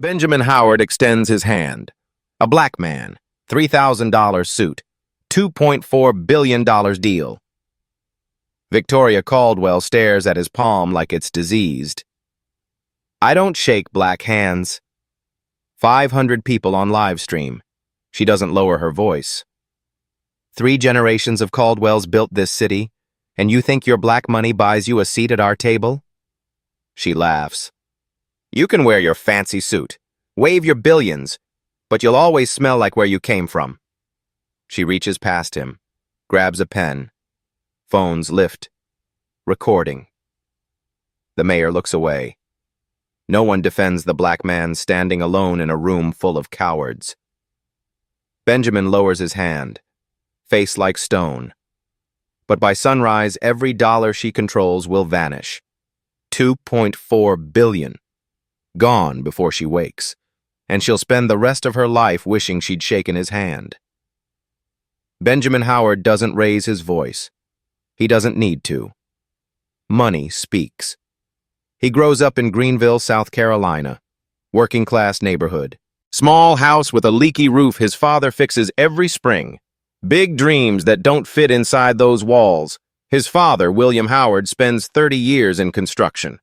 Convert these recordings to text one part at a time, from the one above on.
Benjamin Howard extends his hand. A black man, $3,000 suit, $2.4 billion deal. Victoria Caldwell stares at his palm like it's diseased. I don't shake black hands. 500 people on live stream. She doesn't lower her voice. 3 generations of Caldwells built this city, and you think your black money buys you a seat at our table? She laughs. You can wear your fancy suit, wave your billions, but you'll always smell like where you came from. She reaches past him, grabs a pen. Phones lift. Recording. The mayor looks away. No one defends the black man standing alone in a room full of cowards. Benjamin lowers his hand, face like stone. But by sunrise, every dollar she controls will vanish. 2.4 billion. Gone before she wakes, and she'll spend the rest of her life wishing she'd shaken his hand. Benjamin Howard doesn't raise his voice. He doesn't need to. Money speaks. He grows up in Greenville, South Carolina, working-class neighborhood. Small house with a leaky roof his father fixes every spring. Big dreams that don't fit inside those walls. His father, William Howard, spends 30 years in construction.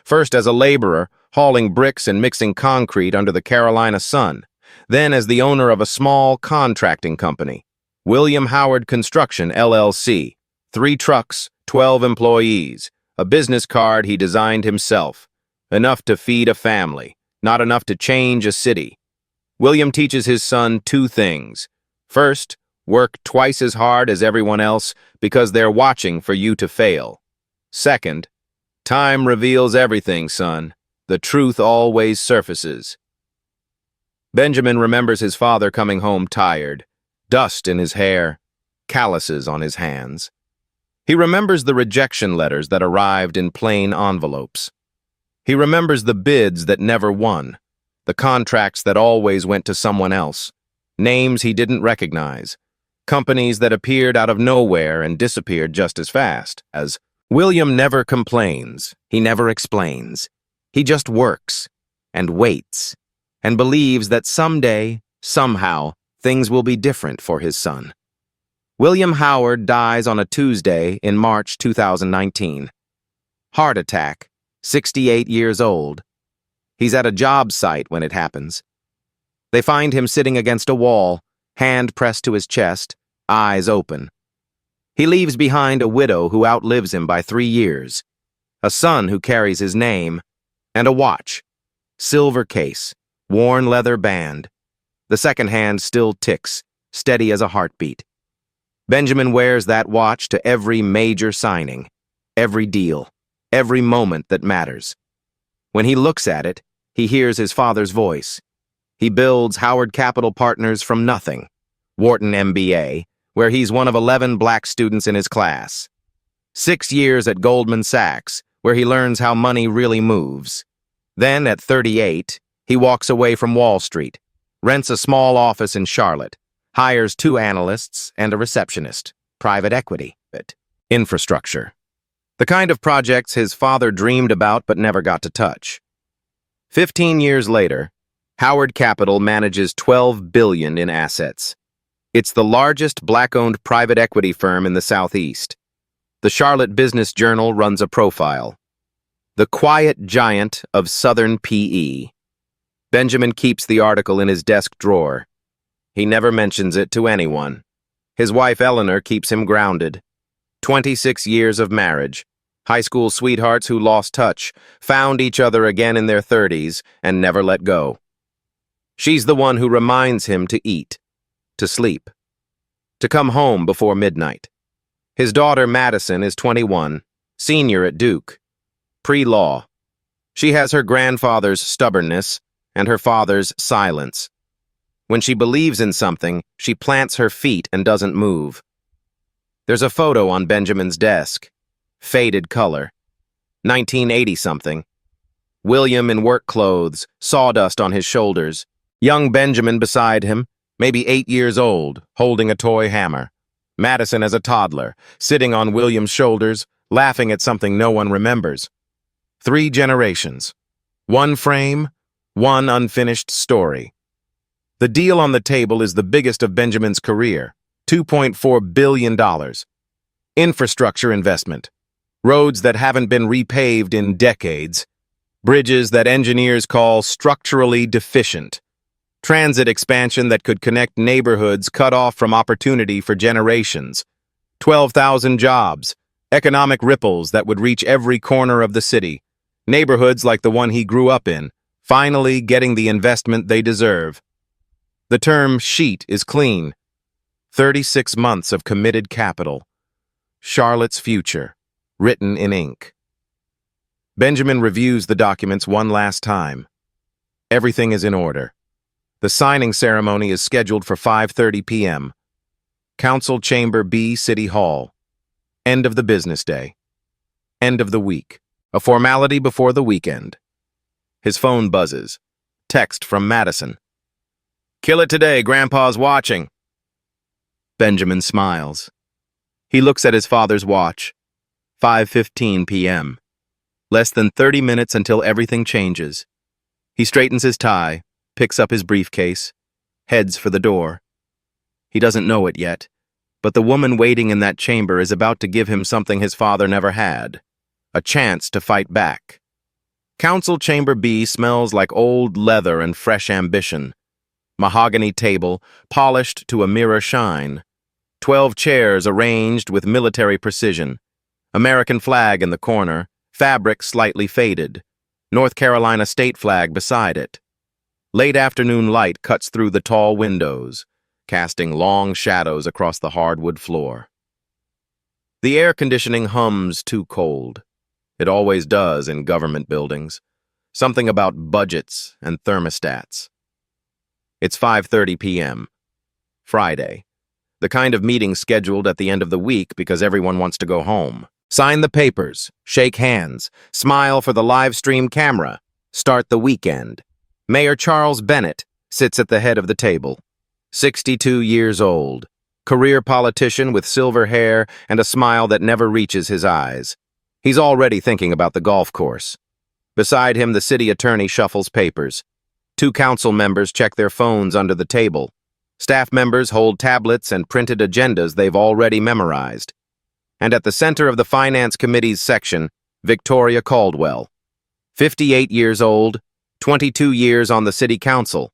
First as a laborer, hauling bricks and mixing concrete under the Carolina sun. Then as the owner of a small contracting company, William Howard Construction, LLC. 3 trucks, 12 employees. A business card he designed himself. Enough to feed a family, not enough to change a city. William teaches his son 2 things. First, work twice as hard as everyone else because they're watching for you to fail. Second, time reveals everything, son. The truth always surfaces. Benjamin remembers his father coming home tired, dust in his hair, calluses on his hands. He remembers the rejection letters that arrived in plain envelopes. He remembers the bids that never won, the contracts that always went to someone else, names he didn't recognize, companies that appeared out of nowhere and disappeared just as fast. As William never complains, he never explains. He just works and waits and believes that someday, somehow, things will be different for his son. William Howard dies on a Tuesday in March 2019. Heart attack, 68 years old. He's at a job site when it happens. They find him sitting against a wall, hand pressed to his chest, eyes open. He leaves behind a widow who outlives him by 3 years, a son who carries his name, and a watch, silver case, worn leather band. The second hand still ticks, steady as a heartbeat. Benjamin wears that watch to every major signing, every deal, every moment that matters. When he looks at it, he hears his father's voice. He builds Howard Capital Partners from nothing, Wharton MBA, where he's one of 11 black students in his class. 6 years at Goldman Sachs, where he learns how money really moves. Then, at 38, he walks away from Wall Street, rents a small office in Charlotte, hires 2 analysts and a receptionist, private equity, infrastructure. The kind of projects his father dreamed about but never got to touch. 15 years later, Howard Capital manages $12 billion in assets. It's the largest black-owned private equity firm in the Southeast. The Charlotte Business Journal runs a profile. The quiet giant of Southern PE. Benjamin keeps the article in his desk drawer. He never mentions it to anyone. His wife Eleanor keeps him grounded. 26 years of marriage. High school sweethearts who lost touch, found each other again in their 30s, and never let go. She's the one who reminds him to eat, to sleep, to come home before midnight. His daughter Madison is 21, senior at Duke, pre-law. She has her grandfather's stubbornness and her father's silence. When she believes in something, she plants her feet and doesn't move. There's a photo on Benjamin's desk. Faded color. 1980-something. William in work clothes, sawdust on his shoulders. Young Benjamin beside him, maybe 8 years old, holding a toy hammer. Madison as a toddler, sitting on William's shoulders, laughing at something no one remembers. 3 generations. 1 frame, One unfinished story. The deal on the table is the biggest of Benjamin's career, $2.4 billion. Infrastructure investment. Roads that haven't been repaved in decades. Bridges that engineers call structurally deficient. Transit expansion that could connect neighborhoods cut off from opportunity for generations. 12,000 jobs. Economic ripples that would reach every corner of the city. Neighborhoods like the one he grew up in, finally getting the investment they deserve. The term sheet is clean. 36 months of committed capital. Charlotte's future, written in ink. Benjamin reviews the documents one last time. Everything is in order. The signing ceremony is scheduled for 5:30 p.m. Council Chamber B, City Hall. End of the business day. End of the week. A formality before the weekend. His phone buzzes. Text from Madison. "Kill it today, Grandpa's watching." Benjamin smiles. He looks at his father's watch. 5:15 p.m. Less than 30 minutes until everything changes. He straightens his tie, picks up his briefcase, heads for the door. He doesn't know it yet, but the woman waiting in that chamber is about to give him something his father never had, a chance to fight back. Council Chamber B smells like old leather and fresh ambition. Mahogany table, polished to a mirror shine. 12 chairs arranged with military precision. American flag in the corner, fabric slightly faded. North Carolina state flag beside it. Late afternoon light cuts through the tall windows, casting long shadows across the hardwood floor. The air conditioning hums too cold. It always does in government buildings. Something about budgets and thermostats. It's 5:30 p.m. Friday. The kind of meeting scheduled at the end of the week because everyone wants to go home. Sign the papers, shake hands, smile for the live stream camera, start the weekend. Mayor Charles Bennett sits at the head of the table. 62 years old, career politician with silver hair and a smile that never reaches his eyes. He's already thinking about the golf course. Beside him, the city attorney shuffles papers. 2 council members check their phones under the table. Staff members hold tablets and printed agendas they've already memorized. And at the center of the Finance Committee's section, Victoria Caldwell. 58 years old, 22 years on the City Council,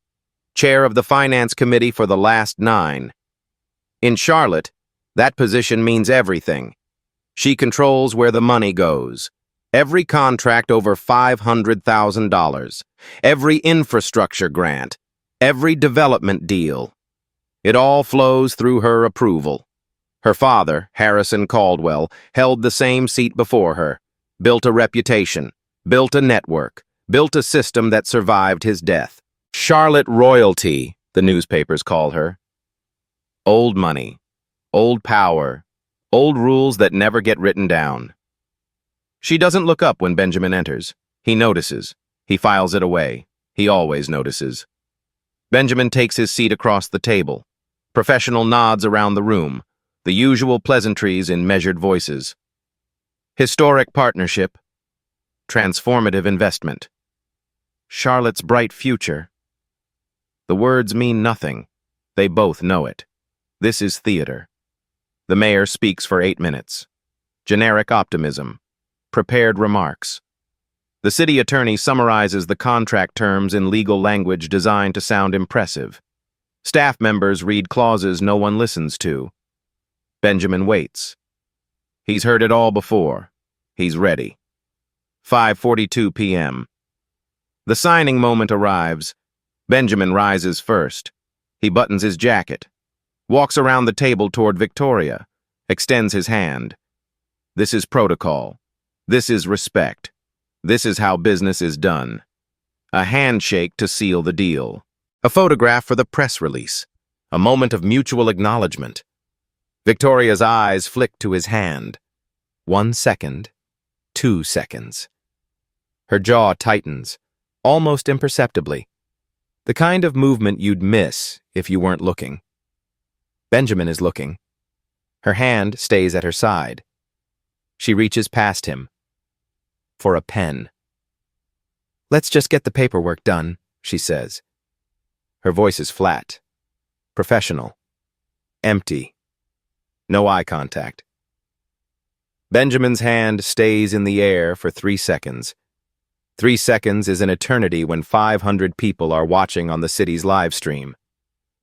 chair of the Finance Committee for the last 9. In Charlotte, that position means everything. She controls where the money goes. Every contract over $500,000. Every infrastructure grant. Every development deal. It all flows through her approval. Her father, Harrison Caldwell, held the same seat before her, built a reputation, built a network, built a system that survived his death. Charlotte royalty, the newspapers call her. Old money, old power, old rules that never get written down. She doesn't look up when Benjamin enters. He notices. He files it away. He always notices. Benjamin takes his seat across the table. Professional nods around the room. The usual pleasantries in measured voices. Historic partnership. Transformative investment. Charlotte's bright future. The words mean nothing. They both know it. This is theater. The mayor speaks for 8 minutes. Generic optimism. Prepared remarks. The city attorney summarizes the contract terms in legal language designed to sound impressive. Staff members read clauses no one listens to. Benjamin waits. He's heard it all before. He's ready. 5:42 p.m. The signing moment arrives. Benjamin rises first. He buttons his jacket, walks around the table toward Victoria, extends his hand. This is protocol. This is respect. This is how business is done. A handshake to seal the deal. A photograph for the press release. A moment of mutual acknowledgement. Victoria's eyes flick to his hand. 1 second. 2 seconds. Her jaw tightens, almost imperceptibly. The kind of movement you'd miss if you weren't looking. Benjamin is looking. Her hand stays at her side. She reaches past him. For a pen. Let's just get the paperwork done, she says. Her voice is flat, professional, empty, no eye contact. Benjamin's hand stays in the air for 3 seconds. 3 seconds is an eternity when 500 people are watching on the city's live stream.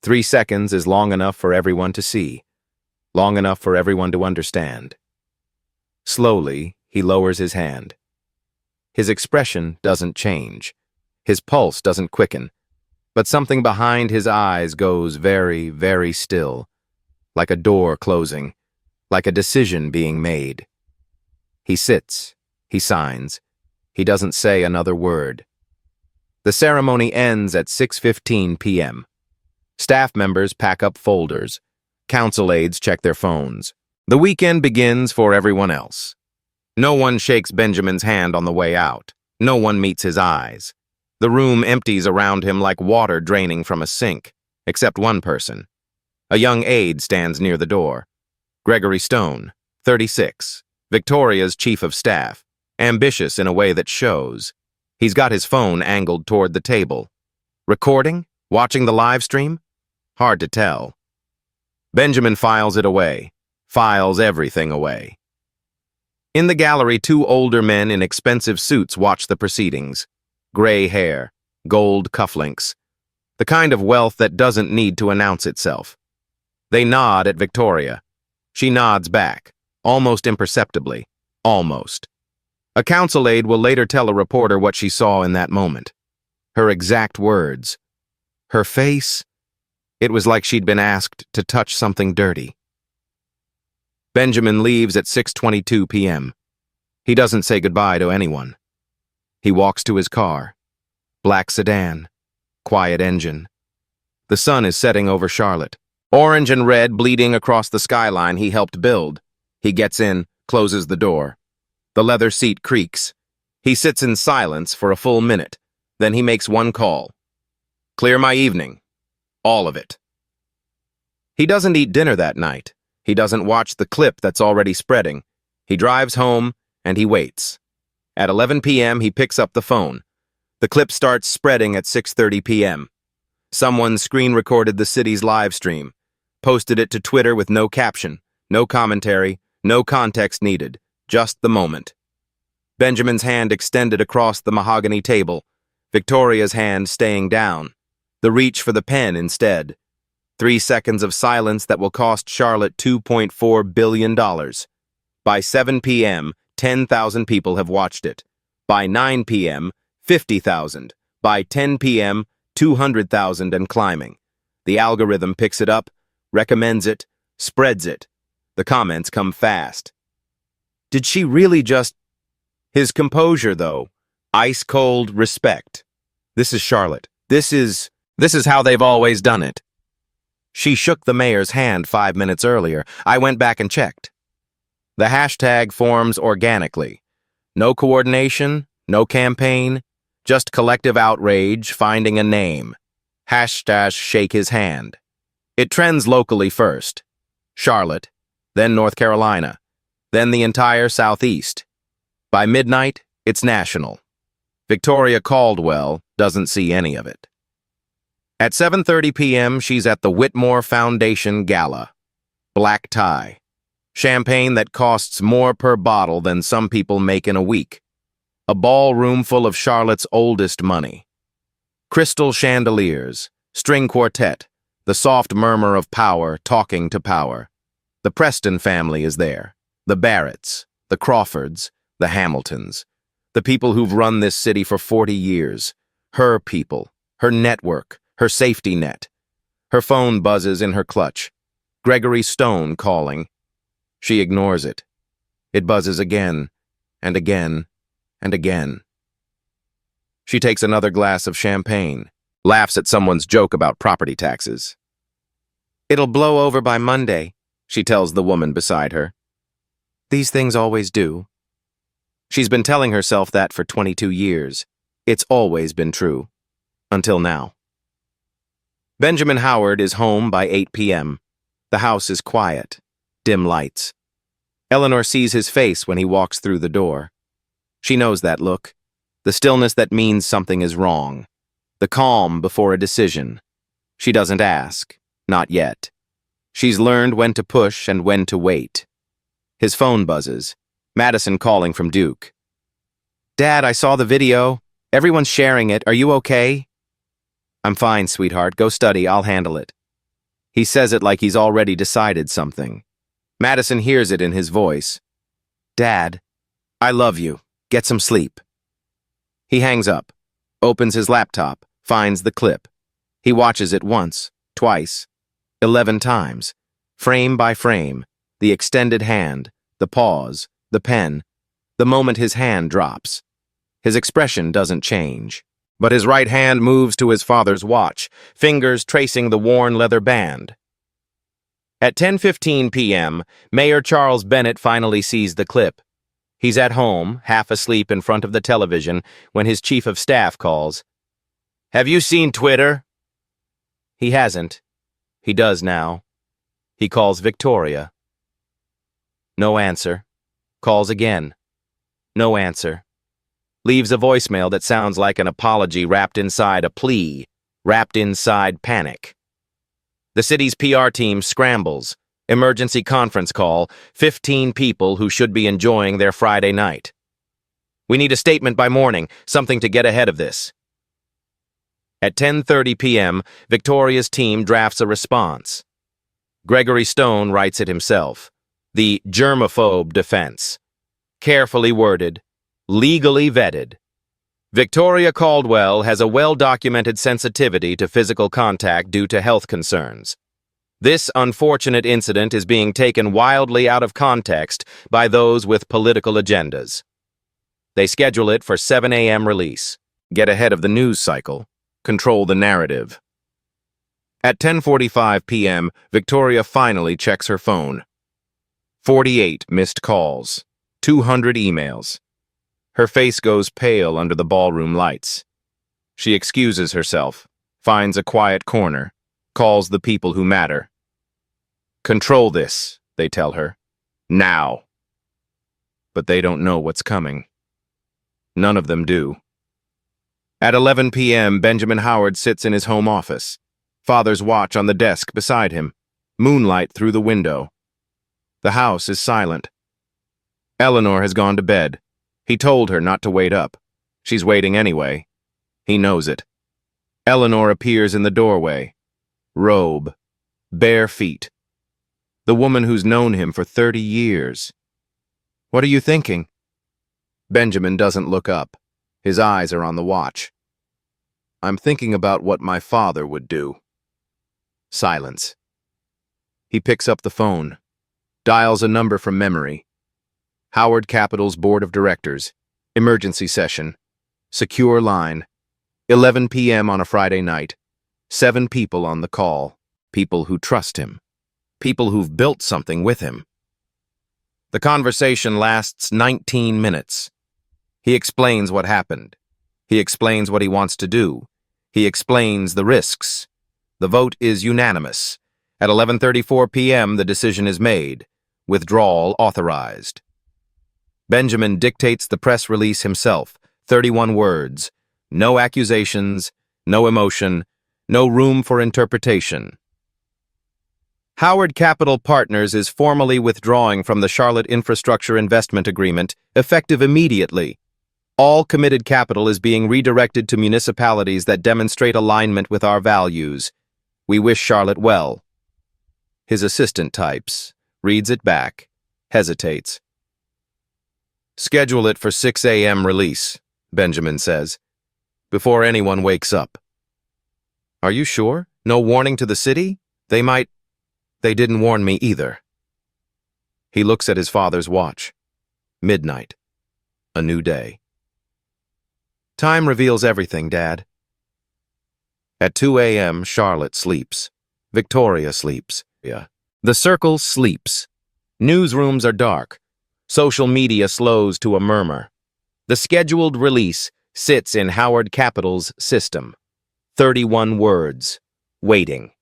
3 seconds is long enough for everyone to see, long enough for everyone to understand. Slowly, he lowers his hand. His expression doesn't change. His pulse doesn't quicken. But something behind his eyes goes very, very still, like a door closing, like a decision being made. He sits, he signs, he doesn't say another word. The ceremony ends at 6:15 p.m. Staff members pack up folders. Council aides check their phones. The weekend begins for everyone else. No one shakes Benjamin's hand on the way out. No one meets his eyes. The room empties around him like water draining from a sink, except one person. A young aide stands near the door. Gregory Stone, 36, Victoria's chief of staff, ambitious in a way that shows. He's got his phone angled toward the table. Recording? Watching the live stream? Hard to tell. Benjamin files it away, files everything away. In the gallery, 2 older men in expensive suits watch the proceedings. Gray hair, gold cufflinks, the kind of wealth that doesn't need to announce itself. They nod at Victoria. She nods back, almost imperceptibly, almost. A council aide will later tell a reporter what she saw in that moment. Her exact words. Her face, it was like she'd been asked to touch something dirty. Benjamin leaves at 6:22 p.m. He doesn't say goodbye to anyone. He walks to his car. Black sedan. Quiet engine. The sun is setting over Charlotte. Orange and red bleeding across the skyline he helped build. He gets in, closes the door. The leather seat creaks. He sits in silence for a full minute. Then he makes one call. Clear my evening. All of it. He doesn't eat dinner that night. He doesn't watch the clip that's already spreading. He drives home, and he waits. At 11 p.m., he picks up the phone. The clip starts spreading at 6:30 p.m. Someone screen-recorded the city's live stream, posted it to Twitter with no caption, no commentary, no context needed, just the moment. Benjamin's hand extended across the mahogany table, Victoria's hand staying down, the reach for the pen instead. 3 seconds of silence that will cost Charlotte $2.4 billion. By 7 p.m., 10,000 people have watched it. By 9 p.m., 50,000. By 10 p.m., 200,000 and climbing. The algorithm picks it up, recommends it, spreads it. The comments come fast. Did she really just... His composure, though. Ice-cold respect. This is Charlotte. This is how they've always done it. She shook the mayor's hand 5 minutes earlier. I went back and checked. The hashtag forms organically. No coordination, no campaign, just collective outrage finding a name. Hashtag shake his hand. It trends locally first. Charlotte, then North Carolina, then the entire Southeast. By midnight, it's national. Victoria Caldwell doesn't see any of it. At 7:30 p.m., she's at the Whitmore Foundation Gala. Black tie. Champagne that costs more per bottle than some people make in a week. A ballroom full of Charlotte's oldest money. Crystal chandeliers, string quartet, the soft murmur of power talking to power. The Preston family is there. The Barretts, the Crawfords, the Hamiltons. The people who've run this city for 40 years. Her people, her network, her safety net. Her phone buzzes in her clutch. Gregory Stone calling. She ignores it. It buzzes again, and again, and again. She takes another glass of champagne, laughs at someone's joke about property taxes. It'll blow over by Monday, she tells the woman beside her. These things always do. She's been telling herself that for 22 years. It's always been true. Until now. Benjamin Howard is home by 8 p.m. The house is quiet. Dim lights. Eleanor sees his face when he walks through the door. She knows that look. The stillness that means something is wrong. The calm before a decision. She doesn't ask. Not yet. She's learned when to push and when to wait. His phone buzzes. Madison calling from Duke. Dad, I saw the video. Everyone's sharing it. Are you okay? I'm fine, sweetheart. Go study. I'll handle it. He says it like he's already decided something. Madison hears it in his voice. Dad, I love you. Get some sleep. He hangs up, opens his laptop, finds the clip. He watches it once, twice, 11 times, frame by frame, the extended hand, the pause, the pen, the moment his hand drops. His expression doesn't change, but his right hand moves to his father's watch, fingers tracing the worn leather band. At 10:15 p.m., Mayor Charles Bennett finally sees the clip. He's at home, half asleep in front of the television, when his chief of staff calls. Have you seen Twitter? He hasn't. He does now. He calls Victoria. No answer. Calls again. No answer. Leaves a voicemail that sounds like an apology wrapped inside a plea, wrapped inside panic. The city's PR team scrambles. Emergency conference call, 15 people who should be enjoying their Friday night. We need a statement by morning, something to get ahead of this. At 10:30 p.m., Victoria's team drafts a response. Gregory Stone writes it himself. The germaphobe defense. Carefully worded, legally vetted. Victoria Caldwell has a well-documented sensitivity to physical contact due to health concerns. This unfortunate incident is being taken wildly out of context by those with political agendas. They schedule it for 7 a.m. release. Get ahead of the news cycle. Control the narrative. At 10:45 p.m., Victoria finally checks her phone. 48 missed calls. 200 emails. Her face goes pale under the ballroom lights. She excuses herself, finds a quiet corner, calls the people who matter. Control this, they tell her. Now. But they don't know what's coming. None of them do. At 11 p.m., Benjamin Howard sits in his home office. Father's watch on the desk beside him. Moonlight through the window. The house is silent. Eleanor has gone to bed. He told her not to wait up. She's waiting anyway. He knows it. Eleanor appears in the doorway. Robe. Bare feet. The woman who's known him for 30 years. What are you thinking? Benjamin doesn't look up. His eyes are on the watch. I'm thinking about what my father would do. Silence. He picks up the phone. Dials a number from memory. Howard Capital's Board of Directors. Emergency session. Secure line. 11 p.m. on a Friday night. 7 people on the call. People who trust him. People who've built something with him. The conversation lasts 19 minutes. He explains what happened. He explains what he wants to do. He explains the risks. The vote is unanimous. At 11:34 p.m., the decision is made. Withdrawal authorized. Benjamin dictates the press release himself, 31 words. No accusations, no emotion, no room for interpretation. Howard Capital Partners is formally withdrawing from the Charlotte Infrastructure Investment Agreement, effective immediately. All committed capital is being redirected to municipalities that demonstrate alignment with our values. We wish Charlotte well. His assistant types, reads it back, hesitates. Schedule it for 6 a.m. release, Benjamin says, before anyone wakes up. Are you sure? No warning to the city? They didn't warn me either. He looks at his father's watch. Midnight. A new day. Time reveals everything, Dad. At 2 a.m., Charlotte sleeps. Victoria sleeps. The circle sleeps. Newsrooms are dark. Social media slows to a murmur. The scheduled release sits in Howard Capital's system. 31 words. Waiting.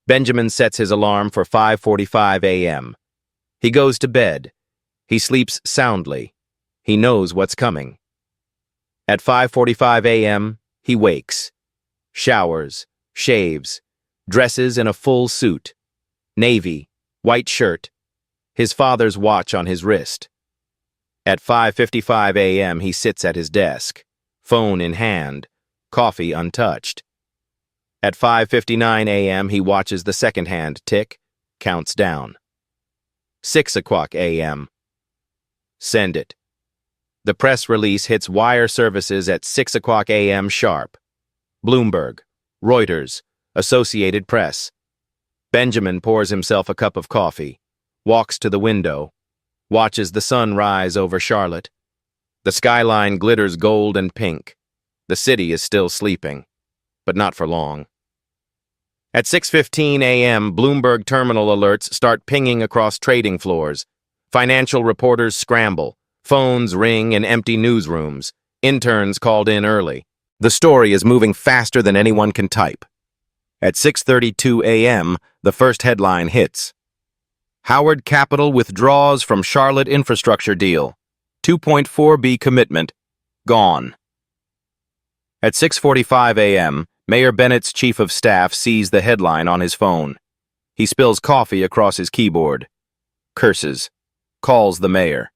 Benjamin sets his alarm for 5:45 a.m. He goes to bed. He sleeps soundly. He knows what's coming. At 5:45 a.m., He wakes, showers, shaves, dresses in a full suit, navy, white shirt, his father's watch on his wrist. At 5:55 a.m. he sits at his desk, phone in hand, coffee untouched. At 5:59 a.m. he watches the second hand tick, counts down. 6 o'clock a.m. Send it. The press release hits wire services at 6 o'clock a.m. sharp. Bloomberg, Reuters, Associated Press. Benjamin pours himself a cup of coffee, walks to the window, watches the sun rise over Charlotte. The skyline glitters gold and pink. The city is still sleeping, but not for long. At 6:15 a.m., Bloomberg terminal alerts start pinging across trading floors. Financial reporters scramble. Phones ring in empty newsrooms. Interns called in early. The story is moving faster than anyone can type. At 6:32 a.m., the first headline hits. Howard Capital withdraws from Charlotte infrastructure deal. 2.4 B commitment. Gone. At 6:45 a.m., Mayor Bennett's chief of staff sees the headline on his phone. He spills coffee across his keyboard. Curses. Calls the mayor.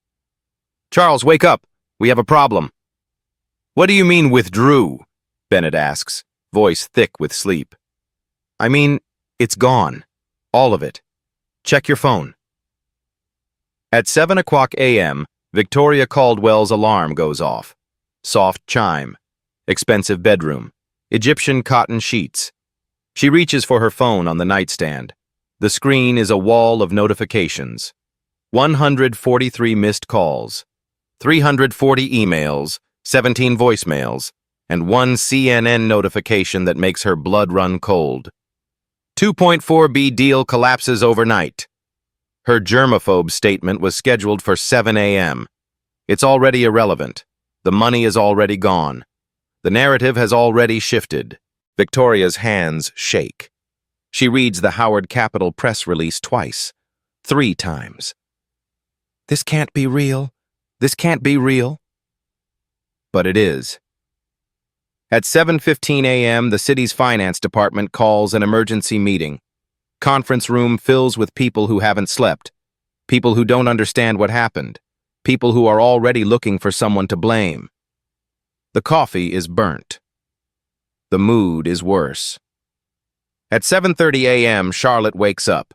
"Charles, wake up. We have a problem." "What do you mean withdrew?" Bennett asks, voice thick with sleep. "I mean, it's gone. All of it. Check your phone." At 7 o'clock a.m., Victoria Caldwell's alarm goes off. Soft chime. Expensive bedroom. Egyptian cotton sheets. She reaches for her phone on the nightstand. The screen is a wall of notifications. 143 missed calls, 340 emails, 17 voicemails, and one CNN notification that makes her blood run cold. 2.4B deal collapses overnight. Her germaphobe statement was scheduled for 7 a.m. It's already irrelevant. The money is already gone. The narrative has already shifted. Victoria's hands shake. She reads the Howard Capital press release twice, 3 times. This can't be real. This can't be real. But it is. At 7:15 a.m., the city's finance department calls an emergency meeting. Conference room fills with people who haven't slept, people who don't understand what happened, people who are already looking for someone to blame. The coffee is burnt. The mood is worse. At 7:30 a.m., Charlotte wakes up.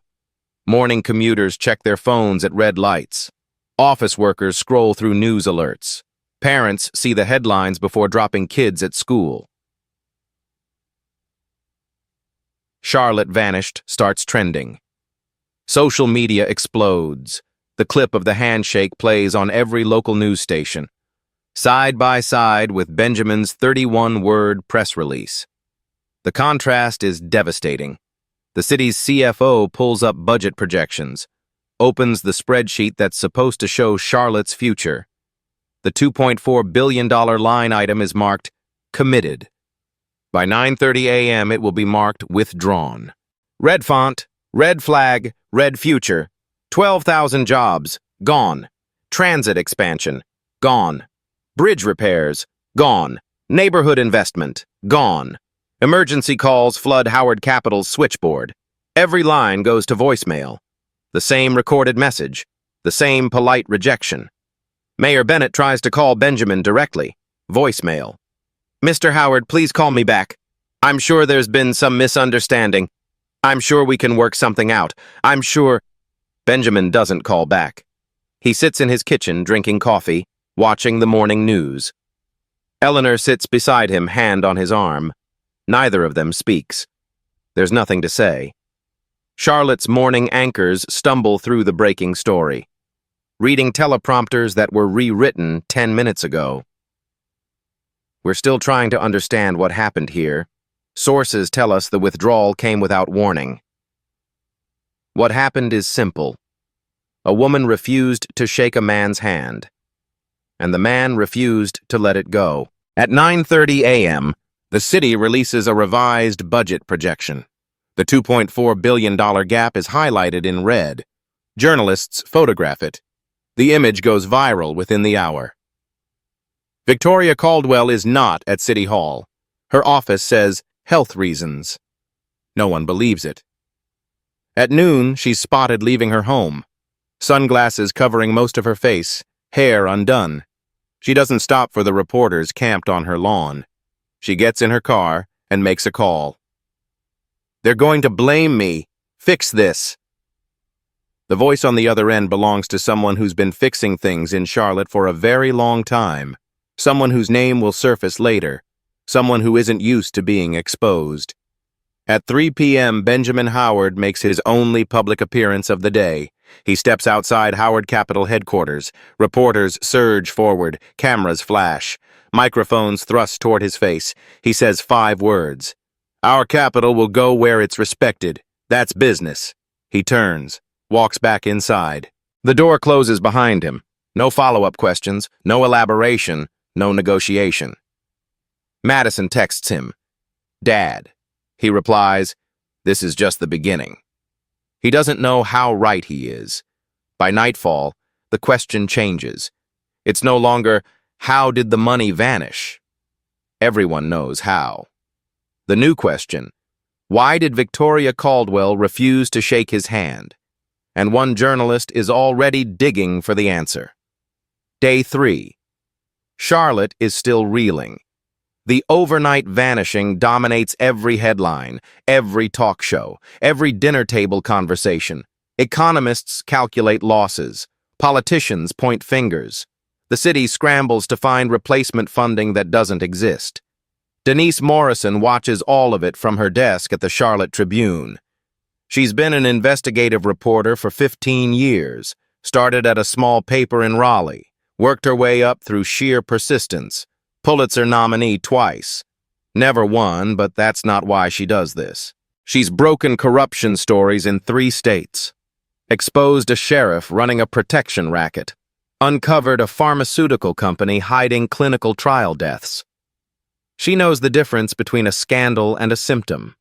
Morning commuters check their phones at red lights. Office workers scroll through news alerts. Parents see the headlines before dropping kids at school. Charlotte vanished starts trending. Social media explodes. The clip of the handshake plays on every local news station, side by side with Benjamin's 31-word press release. The contrast is devastating. The city's CFO pulls up budget projections, opens the spreadsheet that's supposed to show Charlotte's future. The $2.4 billion line item is marked committed. By 9:30 a.m., it will be marked withdrawn. Red font, red flag, red future. 12,000 jobs, gone. Transit expansion, gone. Bridge repairs, gone. Neighborhood investment, gone. Emergency calls flood Howard Capital's switchboard. Every line goes to voicemail. The same recorded message, the same polite rejection. Mayor Bennett tries to call Benjamin directly. Voicemail. "Mr. Howard, please call me back. I'm sure there's been some misunderstanding. I'm sure we can work something out. I'm sure—" Benjamin doesn't call back. He sits in his kitchen drinking coffee, watching the morning news. Eleanor sits beside him, hand on his arm. Neither of them speaks. There's nothing to say. Charlotte's morning anchors stumble through the breaking story, reading teleprompters that were rewritten 10 minutes ago. We're still trying to understand what happened here. Sources tell us the withdrawal came without warning. What happened is simple. A woman refused to shake a man's hand, and the man refused to let it go. At 9:30 a.m., the city releases a revised budget projection. The $2.4 billion gap is highlighted in red. Journalists photograph it. The image goes viral within the hour. Victoria Caldwell is not at City Hall. Her office says health reasons. No one believes it. At noon, she's spotted leaving her home. Sunglasses covering most of her face, hair undone. She doesn't stop for the reporters camped on her lawn. She gets in her car and makes a call. "They're going to blame me. Fix this." The voice on the other end belongs to someone who's been fixing things in Charlotte for a very long time. Someone whose name will surface later. Someone who isn't used to being exposed. At 3 p.m., Benjamin Howard makes his only public appearance of the day. He steps outside Howard Capitol headquarters. Reporters surge forward. Cameras flash. Microphones thrust toward his face. He says 5 words. "Our Capitol will go where it's respected. That's business." He turns, walks back inside. The door closes behind him. No follow-up questions, no elaboration, no negotiation. Madison texts him, "Dad." He replies, "This is just the beginning." He doesn't know how right he is. By nightfall, the question changes. It's no longer, how did the money vanish? Everyone knows how. The new question, why did Victoria Caldwell refuse to shake his hand? And one journalist is already digging for the answer. Day 3. Charlotte is still reeling. The overnight vanishing dominates every headline, every talk show, every dinner table conversation. Economists calculate losses. Politicians point fingers. The city scrambles to find replacement funding that doesn't exist. Denise Morrison watches all of it from her desk at the Charlotte Tribune. She's been an investigative reporter for 15 years, started at a small paper in Raleigh, worked her way up through sheer persistence. Pulitzer nominee twice. Never won, but that's not why she does this. She's broken corruption stories in 3 states. Exposed a sheriff running a protection racket. Uncovered a pharmaceutical company hiding clinical trial deaths. She knows the difference between a scandal and a symptom.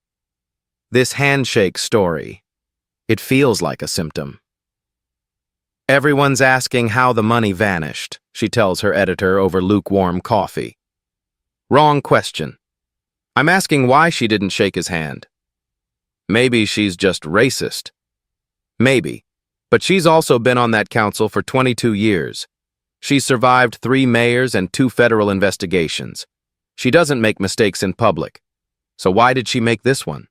This handshake story, it feels like a symptom. "Everyone's asking how the money vanished," she tells her editor over lukewarm coffee. "Wrong question. I'm asking why she didn't shake his hand. Maybe she's just racist. Maybe. But she's also been on that council for 22 years. She's survived 3 mayors and 2 federal investigations. She doesn't make mistakes in public. So why did she make this one?"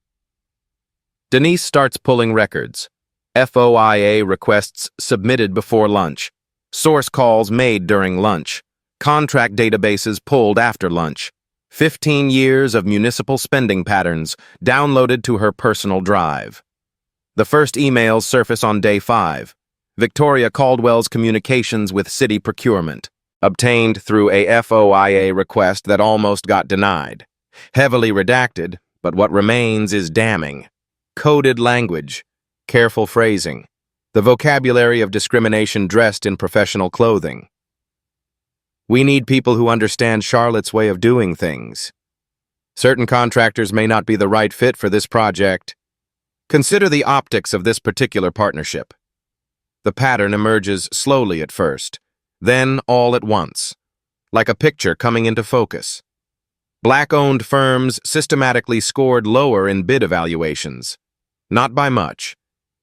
Denise starts pulling records. FOIA requests submitted before lunch. Source calls made during lunch. Contract databases pulled after lunch. 15 years of municipal spending patterns downloaded to her personal drive. The first emails surface on day 5. Victoria Caldwell's communications with city procurement, obtained through a FOIA request that almost got denied. Heavily redacted, but what remains is damning. Coded language. Careful phrasing, the vocabulary of discrimination dressed in professional clothing. "We need people who understand Charlotte's way of doing things. Certain contractors may not be the right fit for this project. Consider the optics of this particular partnership." The pattern emerges slowly at first, then all at once, like a picture coming into focus. Black-owned firms systematically scored lower in bid evaluations. Not by much.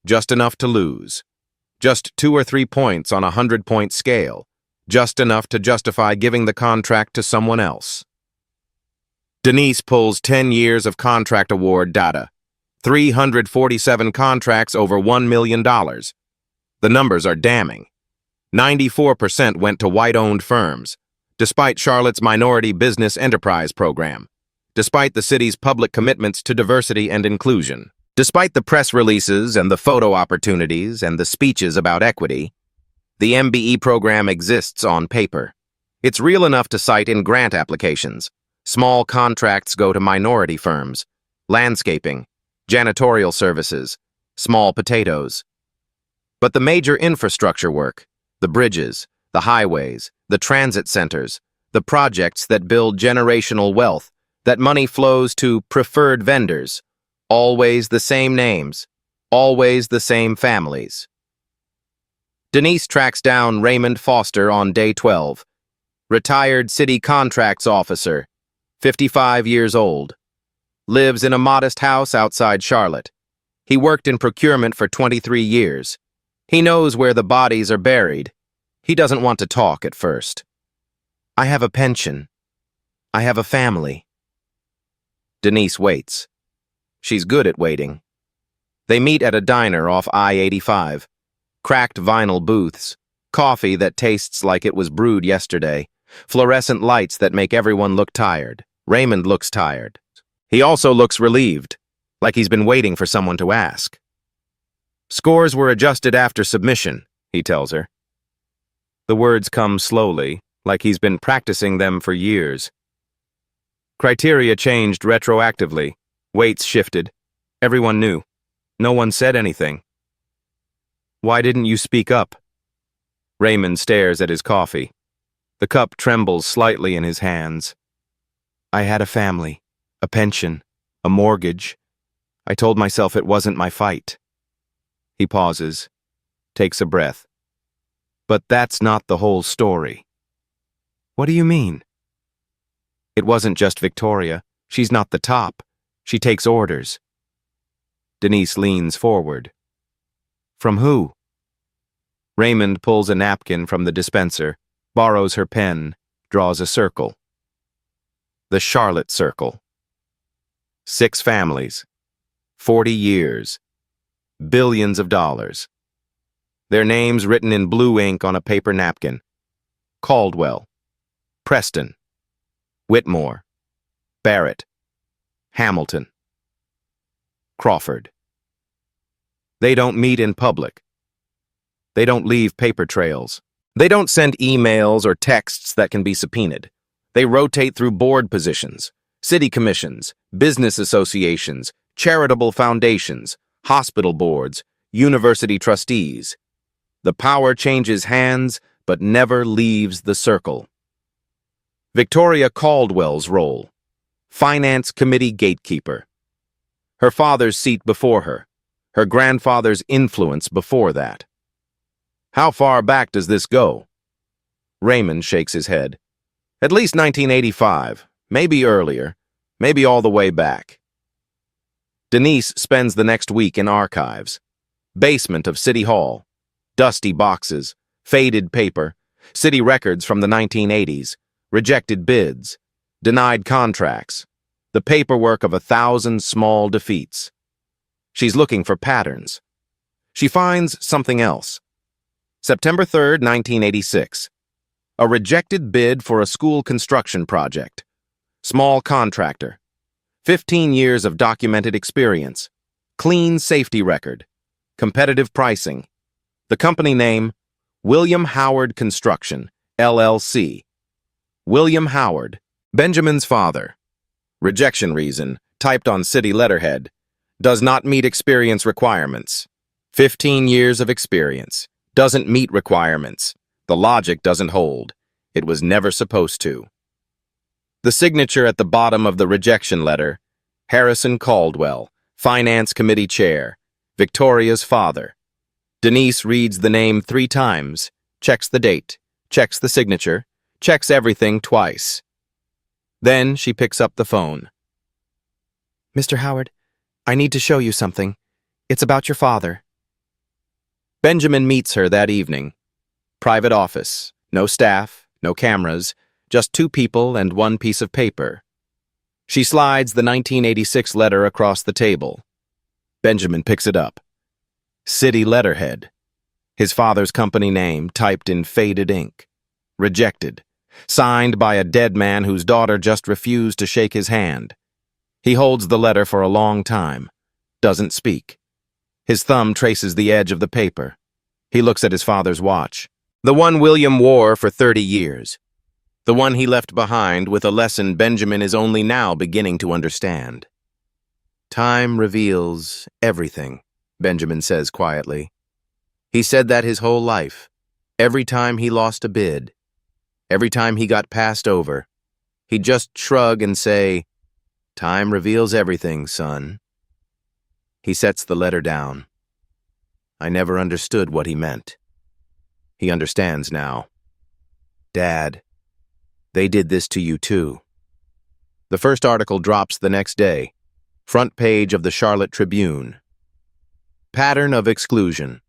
Just enough to lose. Just 2 or 3 points on a 100-point scale. Just enough to justify giving the contract to someone else. Denise pulls 10 years of contract award data. 347 contracts over $1 million. The numbers are damning. 94% went to white-owned firms, despite Charlotte's Minority Business Enterprise Program, despite the city's public commitments to diversity and inclusion. Despite the press releases and the photo opportunities and the speeches about equity, the MBE program exists on paper. It's real enough to cite in grant applications. Small contracts go to minority firms, landscaping, janitorial services, small potatoes. But the major infrastructure work, the bridges, the highways, the transit centers, the projects that build generational wealth, that money flows to preferred vendors, always the same names, always the same families. Denise tracks down Raymond Foster on day 12, retired city contracts officer, 55 years old. Lives in a modest house outside Charlotte. He worked in procurement for 23 years. He knows where the bodies are buried. He doesn't want to talk at first. I have a pension. I have a family. Denise waits. She's good at waiting. They meet at a diner off I-85. Cracked vinyl booths, coffee that tastes like it was brewed yesterday, fluorescent lights that make everyone look tired. Raymond looks tired. He also looks relieved, like he's been waiting for someone to ask. Scores were adjusted after submission, he tells her. The words come slowly, like he's been practicing them for years. Criteria changed retroactively. Weights shifted. Everyone knew. No one said anything. Why didn't you speak up? Raymond stares at his coffee. The cup trembles slightly in his hands. I had a family, a pension, a mortgage. I told myself it wasn't my fight. He pauses, takes a breath. But that's not the whole story. What do you mean? It wasn't just Victoria. She's not the top. She takes orders. Denise leans forward. From who? Raymond pulls a napkin from the dispenser, borrows her pen, draws a circle. The Charlotte Circle. 6 families. 40 years. Billions of dollars. Their names written in blue ink on a paper napkin. Caldwell. Preston. Whitmore. Barrett. Hamilton. Crawford. They don't meet in public. They don't leave paper trails. They don't send emails or texts that can be subpoenaed. They rotate through board positions, city commissions, business associations, charitable foundations, hospital boards, university trustees. The power changes hands, but never leaves the circle. Victoria Caldwell's role: Finance Committee gatekeeper. Her father's seat before her, her grandfather's influence before that. How far back does this go? Raymond shakes his head. At least 1985, maybe earlier, maybe all the way back. Denise spends the next week in archives. Basement of City Hall. Dusty boxes, faded paper, city records from the 1980s, rejected bids, denied contracts, the paperwork of 1,000 small defeats. She's looking for patterns. She finds something else. September 3rd, 1986. A rejected bid for a school construction project. Small contractor. 15 years of documented experience. Clean safety record. Competitive pricing. The company name, William Howard Construction, LLC. William Howard, Benjamin's father. Rejection reason, typed on city letterhead. Does not meet experience requirements. 15 years of experience. Doesn't meet requirements. The logic doesn't hold. It was never supposed to. The signature at the bottom of the rejection letter, Harrison Caldwell, Finance Committee Chair, Victoria's father. Denise reads the name 3 times, checks the date, checks the signature, checks everything twice. Then she picks up the phone. Mr. Howard, I need to show you something. It's about your father. Benjamin meets her that evening. Private office, no staff, no cameras, just 2 people and 1 piece of paper. She slides the 1986 letter across the table. Benjamin picks it up. City letterhead. His father's company name typed in faded ink. Rejected. Signed by a dead man whose daughter just refused to shake his hand. He holds the letter for a long time. Doesn't speak. His thumb traces the edge of the paper. He looks at his father's watch. The one William wore for 30 years. The one he left behind with a lesson Benjamin is only now beginning to understand. Time reveals everything, Benjamin says quietly. He said that his whole life. Every time he lost a bid. Every time he got passed over. He'd just shrug and say, "Time reveals everything, son." He sets the letter down. I never understood what he meant. He understands now. Dad, they did this to you too. The first article drops the next day. Front page of the Charlotte Tribune. Pattern of exclusion.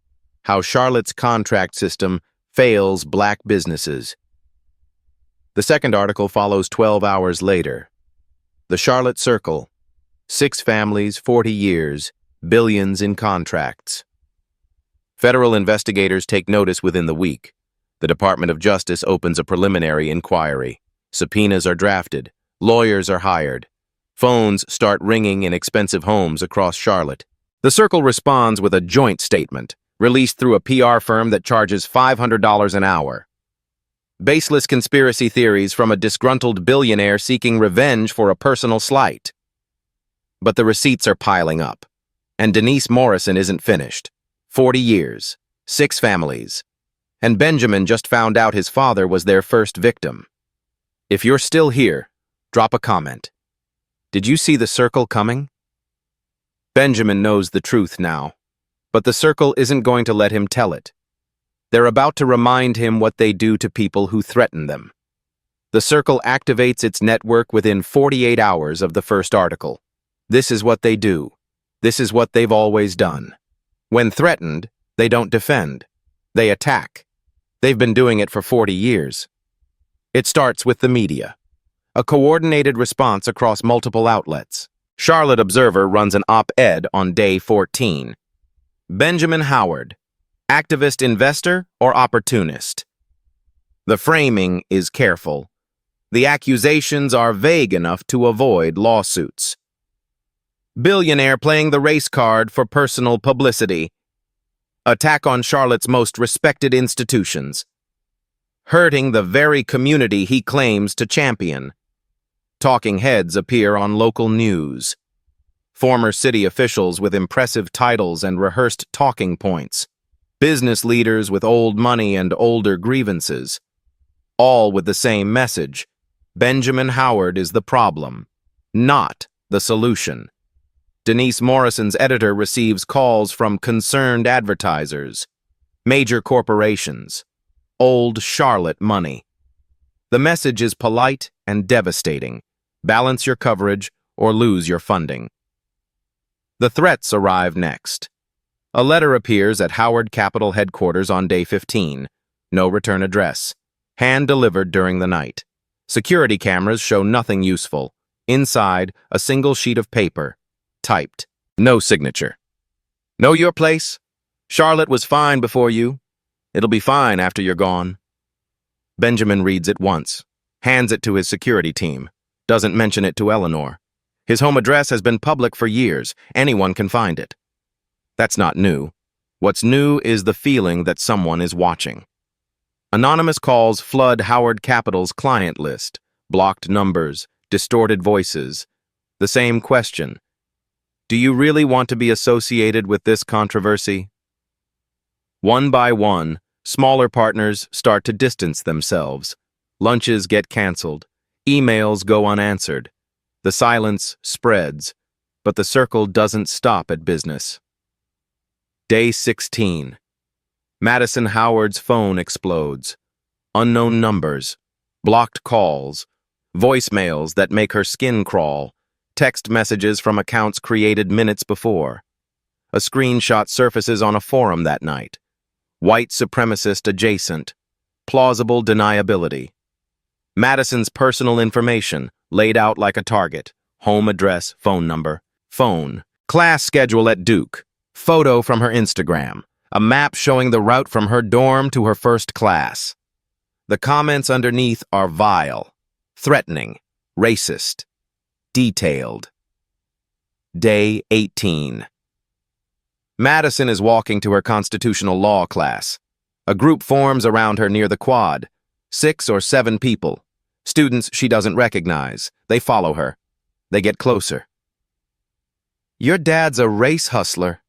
How Charlotte's contract system fails black businesses. The second article follows 12 hours later. The Charlotte Circle. 6 families, 40 years, billions in contracts. Federal investigators take notice within the week. The Department of Justice opens a preliminary inquiry. Subpoenas are drafted. Lawyers are hired. Phones start ringing in expensive homes across Charlotte. The Circle responds with a joint statement, released through a PR firm that charges $500 an hour. Baseless conspiracy theories from a disgruntled billionaire seeking revenge for a personal slight. But the receipts are piling up. And Denise Morrison isn't finished. 40 years, 6 families. And Benjamin just found out his father was their first victim. If you're still here, drop a comment. Did you see the Circle coming? Benjamin knows the truth now, but the Circle isn't going to let him tell it. They're about to remind him what they do to people who threaten them. The Circle activates its network within 48 hours of the first article. This is what they do. This is what they've always done. When threatened, they don't defend. They attack. They've been doing it for 40 years. It starts with the media. A coordinated response across multiple outlets. Charlotte Observer runs an op-ed on day 14. Benjamin Howard, activist investor or opportunist? The framing is careful. The accusations are vague enough to avoid lawsuits. Billionaire playing the race card for personal publicity. Attack on Charlotte's most respected institutions. Hurting the very community he claims to champion. Talking heads appear on local news. Former city officials with impressive titles and rehearsed talking points. Business leaders with old money and older grievances. All with the same message. Benjamin Howard is the problem, not the solution. Denise Morrison's editor receives calls from concerned advertisers, major corporations, old Charlotte money. The message is polite and devastating. Balance your coverage or lose your funding. The threats arrive next. A letter appears at Howard Capital headquarters on day 15. No return address. Hand-delivered during the night. Security cameras show nothing useful. Inside, a single sheet of paper. Typed. No signature. Know your place? Charlotte was fine before you. It'll be fine after you're gone. Benjamin reads it once. Hands it to his security team. Doesn't mention it to Eleanor. His home address has been public for years. Anyone can find it. That's not new. What's new is the feeling that someone is watching. Anonymous calls flood Howard Capital's client list. Blocked numbers, distorted voices. The same question. Do you really want to be associated with this controversy? One by one, smaller partners start to distance themselves. Lunches get canceled. Emails go unanswered. The silence spreads, but the Circle doesn't stop at business. Day 16. Madison Howard's phone explodes. Unknown numbers, blocked calls, voicemails that make her skin crawl, text messages from accounts created minutes before. A screenshot surfaces on a forum that night. White supremacist adjacent. Plausible deniability. Madison's personal information, laid out like a target. Home address, phone number, phone. Class schedule at Duke. Photo from her Instagram. A map showing the route from her dorm to her first class. The comments underneath are vile, threatening, racist, detailed. Day 18. Madison is walking to her constitutional law class. A group forms around her near the quad. 6 or 7 people. Students she doesn't recognize. They follow her. They get closer. Your dad's a race hustler.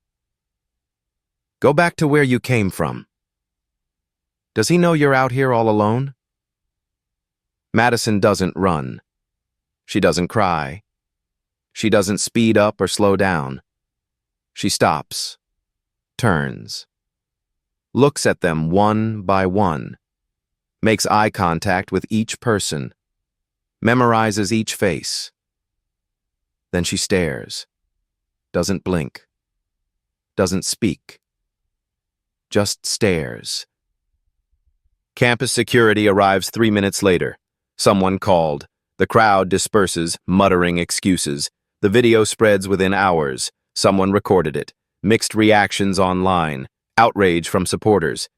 Go back to where you came from. Does he know you're out here all alone? Madison doesn't run. She doesn't cry. She doesn't speed up or slow down. She stops, turns, looks at them one by one, makes eye contact with each person, memorizes each face. Then she stares, doesn't blink, doesn't speak, just stares. Campus security arrives 3 minutes later. Someone called. The crowd disperses, muttering excuses. The video spreads within hours. Someone recorded it. Mixed reactions online. Outrage from supporters.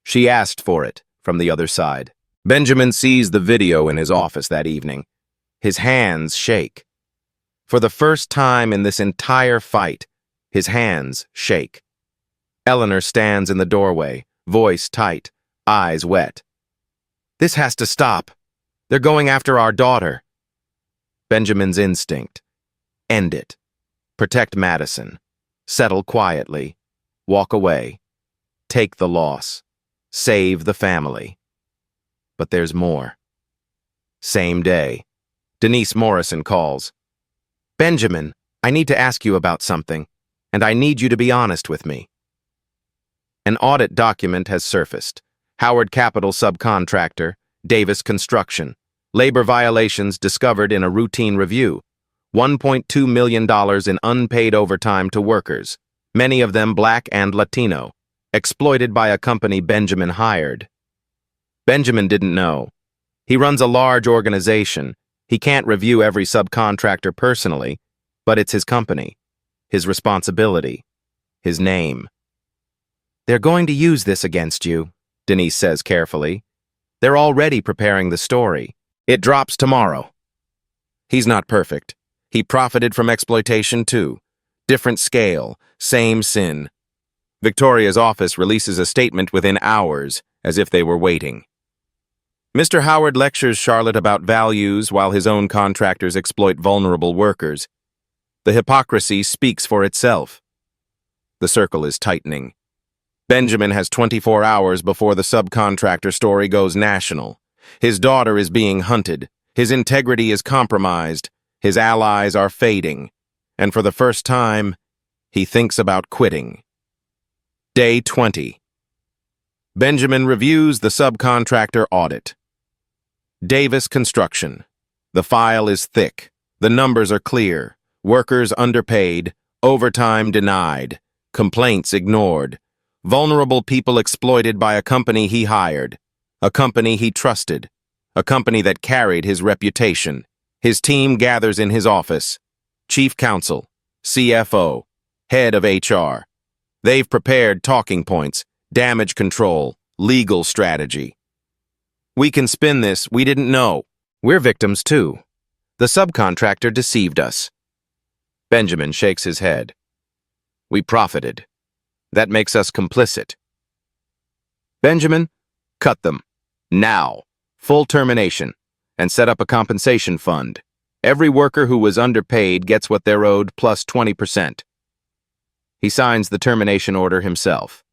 She asked for it from the other side. Benjamin sees the video in his office that evening. His hands shake. For the first time in this entire fight, his hands shake. Eleanor stands in the doorway, voice tight, eyes wet. This has to stop. They're going after our daughter. Benjamin's instinct. End it. Protect Madison. Settle quietly. Walk away. Take the loss. Save the family. But there's more. Same day. Denise Morrison calls. Benjamin, I need to ask you about something, and I need you to be honest with me. An audit document has surfaced. Howard Capital subcontractor, Davis Construction. Labor violations discovered in a routine review. $1.2 million in unpaid overtime to workers, many of them Black and Latino, exploited by a company Benjamin hired. Benjamin didn't know. He runs a large organization. He can't review every subcontractor personally, but it's his company, his responsibility, his name. They're going to use this against you, Denise says carefully. They're already preparing the story. It drops tomorrow. He's not perfect. He profited from exploitation too. Different scale, same sin. Victoria's office releases a statement within hours, as if they were waiting. Mr. Howard lectures Charlotte about values while his own contractors exploit vulnerable workers. The hypocrisy speaks for itself. The circle is tightening. Benjamin has 24 hours before the subcontractor story goes national. His daughter is being hunted. His integrity is compromised. His allies are fading. And for the first time, he thinks about quitting. Day 20. Benjamin reviews the subcontractor audit. Davis Construction. The file is thick. The numbers are clear. Workers underpaid. Overtime denied. Complaints ignored. Vulnerable people exploited by a company he hired. A company he trusted. A company that carried his reputation. His team gathers in his office. Chief Counsel, CFO, Head of HR. They've prepared talking points, damage control, legal strategy. We can spin this, we didn't know. We're victims too. The subcontractor deceived us. Benjamin shakes his head. We profited. That makes us complicit. Benjamin, cut them. Now. Full termination. And set up a compensation fund. Every worker who was underpaid gets what they're owed plus 20%. He signs the termination order himself.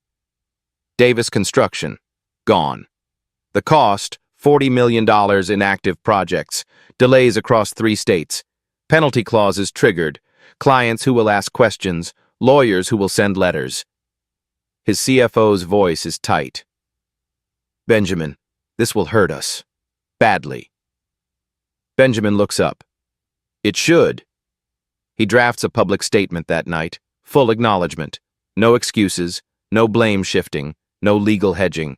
Davis Construction. Gone. The cost, $40 million in active projects. Delays across 3 states. Penalty clauses triggered. Clients who will ask questions. Lawyers who will send letters. His CFO's voice is tight. Benjamin, this will hurt us. Badly. Benjamin looks up. It should. He drafts a public statement that night. Full acknowledgement. No excuses. No blame shifting. No legal hedging.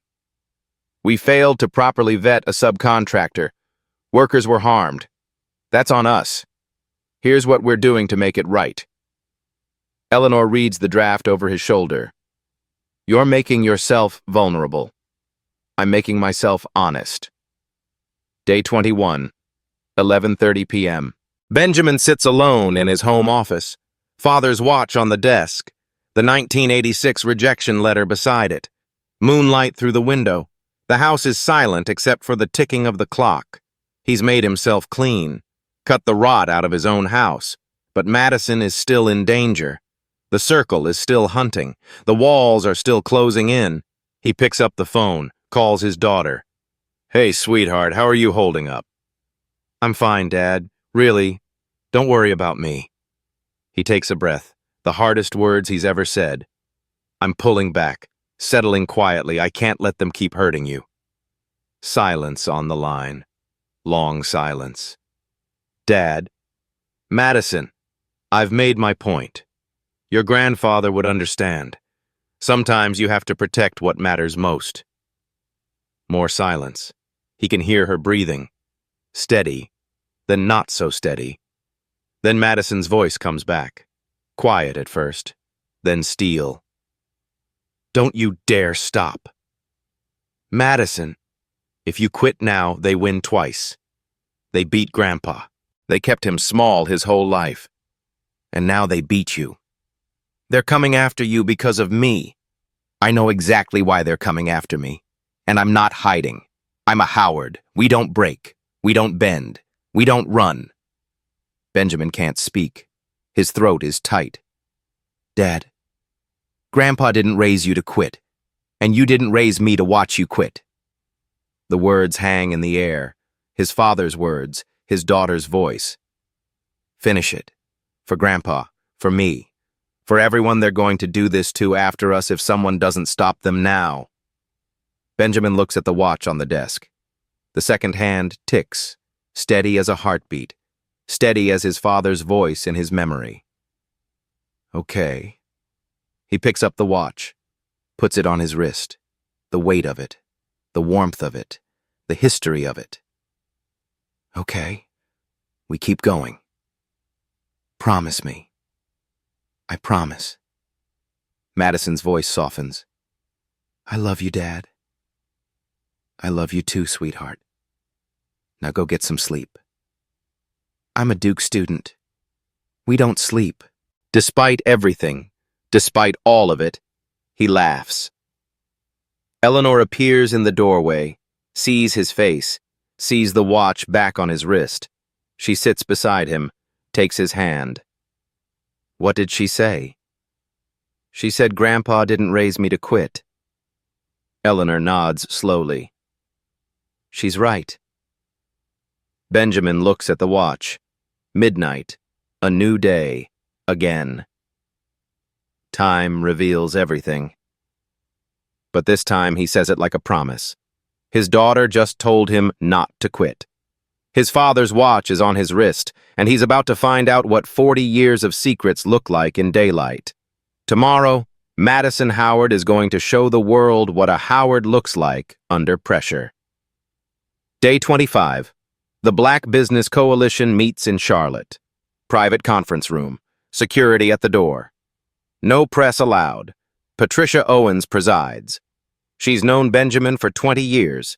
We failed to properly vet a subcontractor. Workers were harmed. That's on us. Here's what we're doing to make it right. Eleanor reads the draft over his shoulder. You're making yourself vulnerable. I'm making myself honest. Day 21, 11:30 p.m. Benjamin sits alone in his home office. Father's watch on the desk. The 1986 rejection letter beside it. Moonlight through the window. The house is silent except for the ticking of the clock. He's made himself clean. Cut the rot out of his own house. But Madison is still in danger. The circle is still hunting. The walls are still closing in. He picks up the phone, calls his daughter. Hey, sweetheart, how are you holding up? I'm fine, Dad. Really. Don't worry about me. He takes a breath, the hardest words he's ever said. I'm pulling back, settling quietly. I can't let them keep hurting you. Silence on the line. Long silence. Dad. Madison. I've made my point. Your grandfather would understand. Sometimes you have to protect what matters most. More silence. He can hear her breathing. Steady, then not so steady. Then Madison's voice comes back. Quiet at first, then steel. Don't you dare stop. Madison, if you quit now, they win twice. They beat Grandpa. They kept him small his whole life. And now they beat you. They're coming after you because of me. I know exactly why they're coming after me. And I'm not hiding. I'm a Howard. We don't break. We don't bend. We don't run. Benjamin can't speak. His throat is tight. Dad, Grandpa didn't raise you to quit. And you didn't raise me to watch you quit. The words hang in the air. His father's words, his daughter's voice. Finish it. For Grandpa, for me, for everyone they're going to do this to after us if someone doesn't stop them now. Benjamin looks at the watch on the desk. The second hand ticks, steady as a heartbeat, steady as his father's voice in his memory. Okay. He picks up the watch, puts it on his wrist, the weight of it, the warmth of it, the history of it. Okay. We keep going. Promise me. I promise. Madison's voice softens. I love you, Dad. I love you too, sweetheart. Now go get some sleep. I'm a Duke student. We don't sleep. Despite everything, despite all of it, he laughs. Eleanor appears in the doorway, sees his face, sees the watch back on his wrist. She sits beside him, takes his hand. What did she say? She said Grandpa didn't raise me to quit. Eleanor nods slowly. She's right. Benjamin looks at the watch. Midnight. A new day. Again. Time reveals everything. But this time he says it like a promise. His daughter just told him not to quit. His father's watch is on his wrist, and he's about to find out what 40 years of secrets look like in daylight. Tomorrow, Madison Howard is going to show the world what a Howard looks like under pressure. Day 25. The Black Business Coalition meets in Charlotte. Private conference room. Security at the door. No press allowed. Patricia Owens presides. She's known Benjamin for 20 years.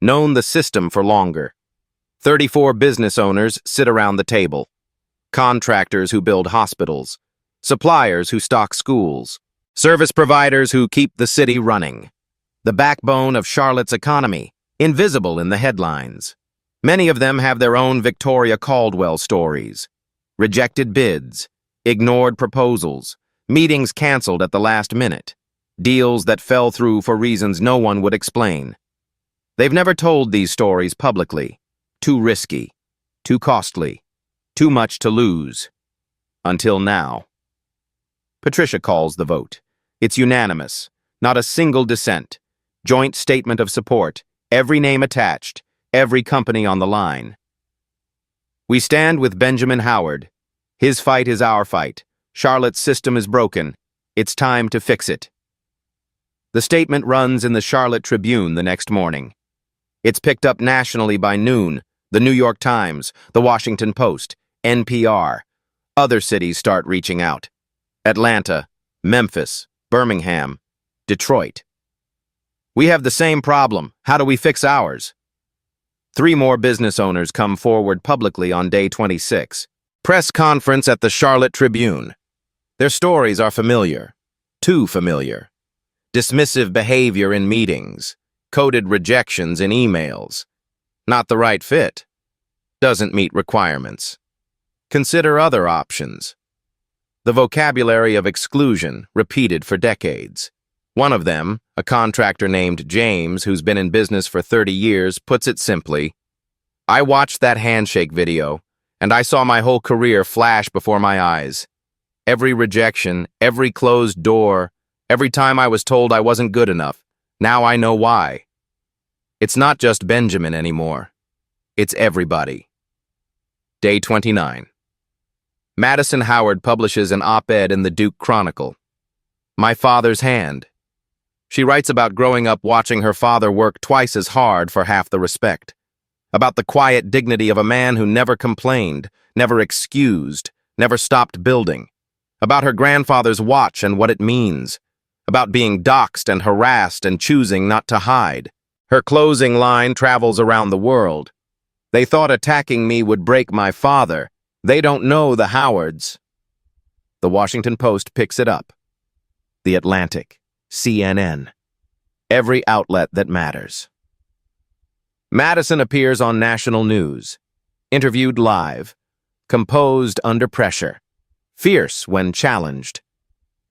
Known the system for longer. 34 business owners sit around the table. Contractors who build hospitals. Suppliers who stock schools. Service providers who keep the city running. The backbone of Charlotte's economy, invisible in the headlines. Many of them have their own Victoria Caldwell stories. Rejected bids, ignored proposals, meetings canceled at the last minute, deals that fell through for reasons no one would explain. They've never told these stories publicly. Too risky, too costly, too much to lose. Until now. Patricia calls the vote. It's unanimous. Not a single dissent. Joint statement of support. Every name attached. Every company on the line. We stand with Benjamin Howard. His fight is our fight. Charlotte's system is broken. It's time to fix it. The statement runs in the Charlotte Tribune the next morning. It's picked up nationally by noon. The New York Times, the Washington Post, NPR. Other cities start reaching out. Atlanta, Memphis, Birmingham, Detroit. We have the same problem. How do we fix ours? 3 more business owners come forward publicly on day 26. Press conference at the Charlotte Tribune. Their stories are familiar. Too familiar. Dismissive behavior in meetings. Coded rejections in emails. Not the right fit. Doesn't meet requirements. Consider other options. The vocabulary of exclusion repeated for decades. One of them, a contractor named James, who's been in business for 30 years, puts it simply, I watched that handshake video, and I saw my whole career flash before my eyes. Every rejection, every closed door, every time I was told I wasn't good enough. Now I know why. It's not just Benjamin anymore. It's everybody. Day 29. Madison Howard publishes an op-ed in the Duke Chronicle. My father's hand. She writes about growing up watching her father work twice as hard for half the respect. About the quiet dignity of a man who never complained, never excused, never stopped building. About her grandfather's watch and what it means. About being doxxed and harassed and choosing not to hide. Her closing line travels around the world. They thought attacking me would break my father. They don't know the Howards. The Washington Post picks it up. The Atlantic, CNN. Every outlet that matters. Madison appears on national news. Interviewed live. Composed under pressure. Fierce when challenged.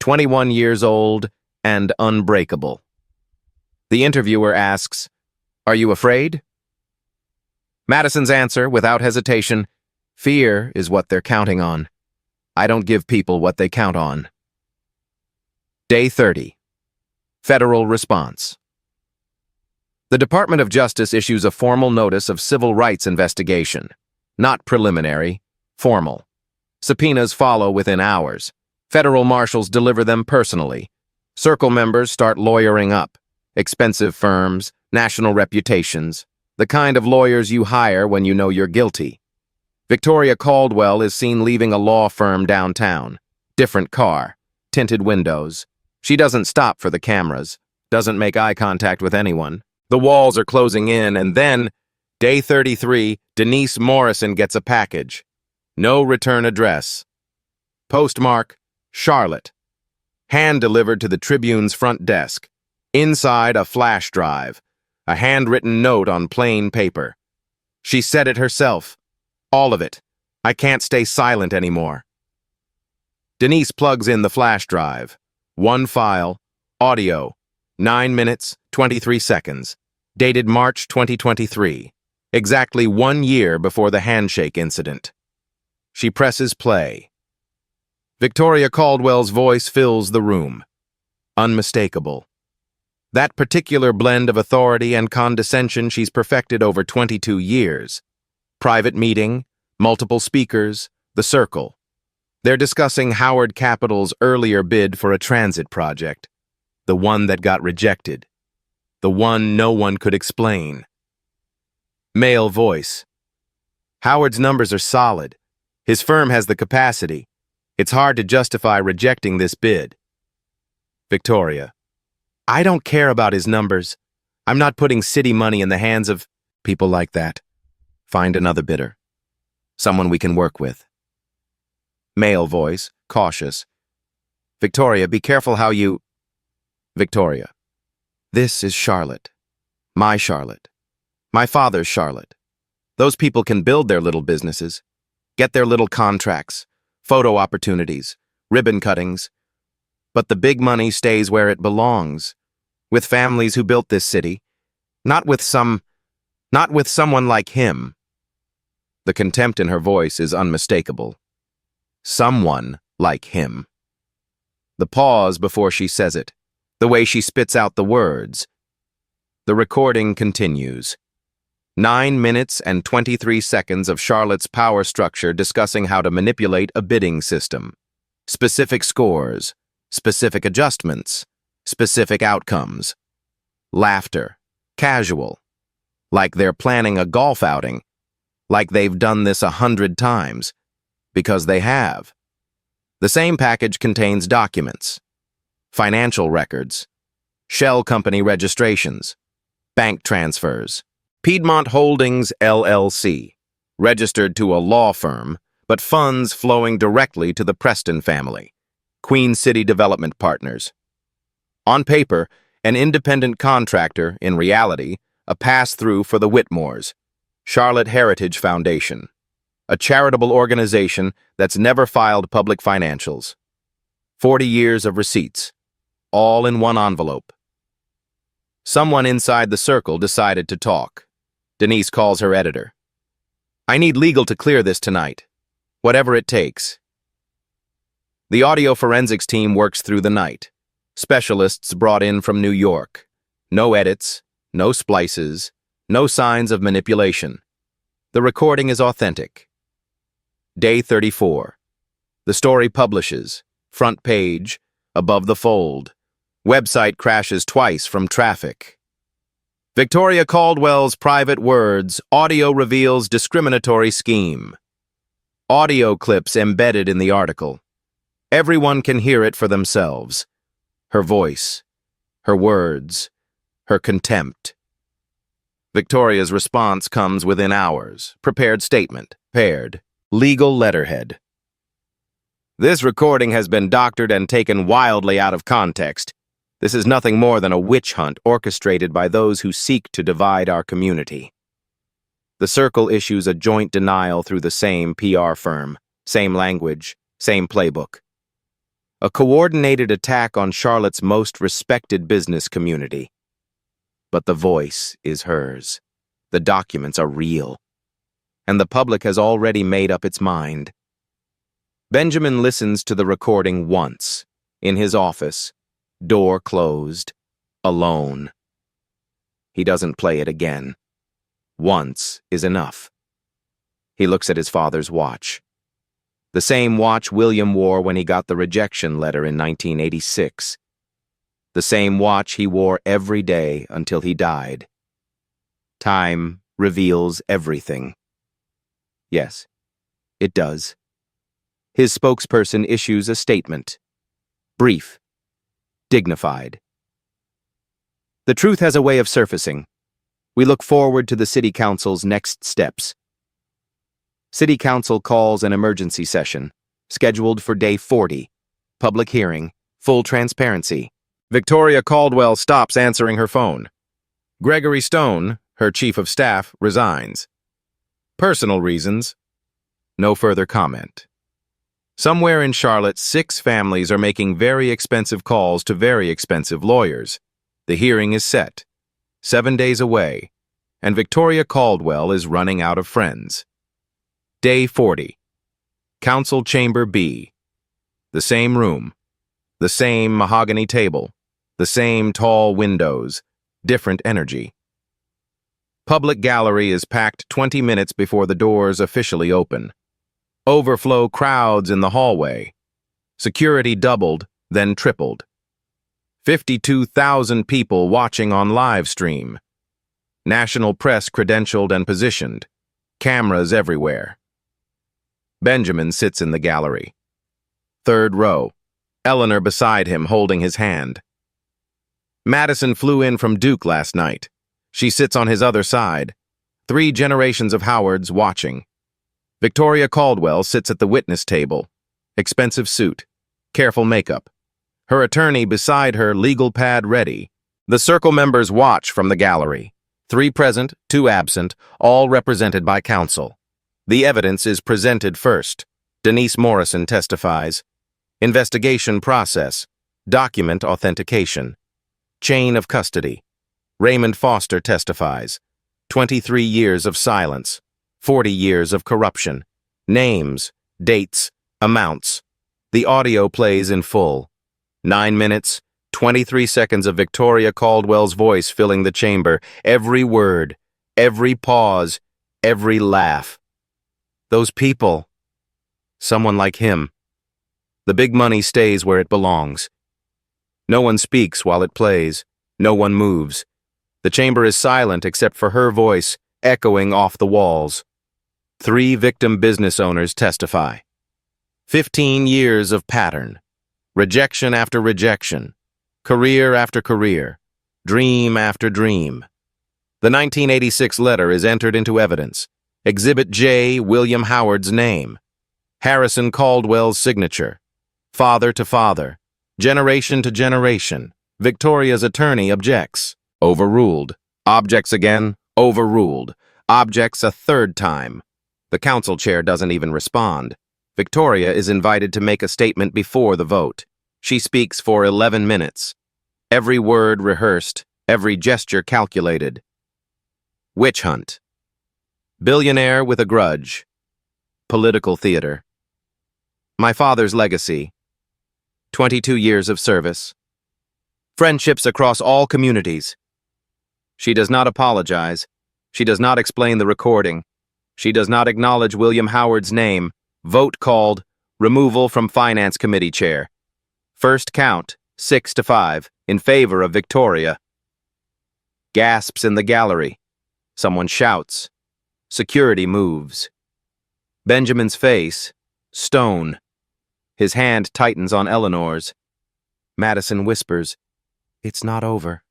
21 years old and unbreakable. The interviewer asks, "Are you afraid?" Madison's answer, without hesitation, "Fear is what they're counting on. I don't give people what they count on." Day 30. Federal response. The Department of Justice issues a formal notice of civil rights investigation. Not preliminary, formal. Subpoenas follow within hours. Federal marshals deliver them personally. Circle members start lawyering up. Expensive firms, national reputations, the kind of lawyers you hire when you know you're guilty. Victoria Caldwell is seen leaving a law firm downtown. Different car, tinted windows. She doesn't stop for the cameras, doesn't make eye contact with anyone. The walls are closing in, and then, day 33, Denise Morrison gets a package. No return address. Postmark, Charlotte. Hand-delivered to the Tribune's front desk. Inside, a flash drive. A handwritten note on plain paper. She said it herself. All of it. I can't stay silent anymore. Denise plugs in the flash drive. One file, audio, 9 minutes, 23 seconds, dated March 2023, exactly 1 year before the handshake incident. She presses play. Victoria Caldwell's voice fills the room. Unmistakable. That particular blend of authority and condescension she's perfected over 22 years. Private meeting, multiple speakers, the circle. They're discussing Howard Capital's earlier bid for a transit project, the one that got rejected, the one no one could explain. Male voice. Howard's numbers are solid. His firm has the capacity. It's hard to justify rejecting this bid. Victoria. I don't care about his numbers. I'm not putting city money in the hands of people like that. Find another bidder. Someone we can work with. Male voice, cautious. Victoria, be careful how you... Victoria. This is Charlotte. My Charlotte. My father's Charlotte. Those people can build their little businesses, get their little contracts, photo opportunities, ribbon cuttings. But the big money stays where it belongs, with families who built this city, not with someone like him. The contempt in her voice is unmistakable. Someone like him. The pause before she says it, the way she spits out the words. The recording continues. 9 minutes and 23 seconds of Charlotte's power structure discussing how to manipulate a bidding system. Specific scores, specific adjustments, specific outcomes. Laughter, casual, like they're planning a golf outing, like they've done this 100 times. Because they have. The same package contains documents, financial records, shell company registrations, bank transfers, Piedmont Holdings, LLC, registered to a law firm, but funds flowing directly to the Preston family, Queen City Development Partners. On paper, an independent contractor, in reality, a pass-through for the Whitmores, Charlotte Heritage Foundation, a charitable organization that's never filed public financials. 40 years of receipts, all in one envelope. Someone inside the circle decided to talk. Denise calls her editor. I need legal to clear this tonight, whatever it takes. The audio forensics team works through the night. Specialists brought in from New York. No edits, no splices, no signs of manipulation. The recording is authentic. Day 34. The story publishes. Front page, above the fold. Website crashes twice from traffic. Victoria Caldwell's private words, audio reveals discriminatory scheme. Audio clips embedded in the article. Everyone can hear it for themselves. Her voice, her words, her contempt. Victoria's response comes within hours. Prepared statement. Paired. Legal letterhead. This recording has been doctored and taken wildly out of context. This is nothing more than a witch hunt orchestrated by those who seek to divide our community. The Circle issues a joint denial through the same PR firm, same language, same playbook. A coordinated attack on Charlotte's most respected business community. But the voice is hers. The documents are real. And the public has already made up its mind. Benjamin listens to the recording once, in his office, door closed, alone. He doesn't play it again. Once is enough. He looks at his father's watch. The same watch William wore when he got the rejection letter in 1986. The same watch he wore every day until he died. Time reveals everything. Yes, it does. His spokesperson issues a statement. Brief. Dignified. The truth has a way of surfacing. We look forward to the City Council's next steps. City Council calls an emergency session, scheduled for day 40. Public hearing, full transparency. Victoria Caldwell stops answering her phone. Gregory Stone, her chief of staff, resigns. Personal reasons. No further comment. Somewhere in Charlotte, 6 families are making very expensive calls to very expensive lawyers. The hearing is set. 7 days away. And Victoria Caldwell is running out of friends. Day 40. Council Chamber B. The same room. The same mahogany table. The same tall windows. Different energy. Public gallery is packed 20 minutes before the doors officially open. Overflow crowds in the hallway. Security doubled, then tripled. 52,000 people watching on live stream. National press credentialed and positioned. Cameras everywhere. Benjamin sits in the gallery. 3rd row. Eleanor beside him holding his hand. Madison flew in from Duke last night. She sits on his other side. 3 generations of Howards watching. Victoria Caldwell sits at the witness table. Expensive suit. Careful makeup. Her attorney beside her, legal pad ready. The Circle members watch from the gallery. 3 present, 2 absent, all represented by counsel. The evidence is presented first. Denise Morrison testifies. Investigation process. Document authentication. Chain of custody. Raymond Foster testifies. 23 years of silence. 40 years of corruption. Names, dates, amounts. The audio plays in full. 9 minutes, 23 seconds of Victoria Caldwell's voice filling the chamber. Every word, every pause, every laugh. Those people. Someone like him. The big money stays where it belongs. No one speaks while it plays. No one moves. The chamber is silent except for her voice, echoing off the walls. 3 victim business owners testify. 15 years of pattern. Rejection after rejection. Career after career. Dream after dream. The 1986 letter is entered into evidence. Exhibit J, William Howard's name. Harrison Caldwell's signature. Father to father. Generation to generation. Victoria's attorney objects. Overruled. Objects again. Overruled. Objects a 3rd time. The council chair doesn't even respond. Victoria is invited to make a statement before the vote. She speaks for 11 minutes. Every word rehearsed, every gesture calculated. Witch hunt. Billionaire with a grudge. Political theater. My father's legacy. 22 years of service. Friendships across all communities. She does not apologize. She does not explain the recording. She does not acknowledge William Howard's name. Vote called. Removal from Finance Committee Chair. First count, 6-5, in favor of Victoria. Gasps in the gallery. Someone shouts. Security moves. Benjamin's face, stone. His hand tightens on Eleanor's. Madison whispers, "It's not over."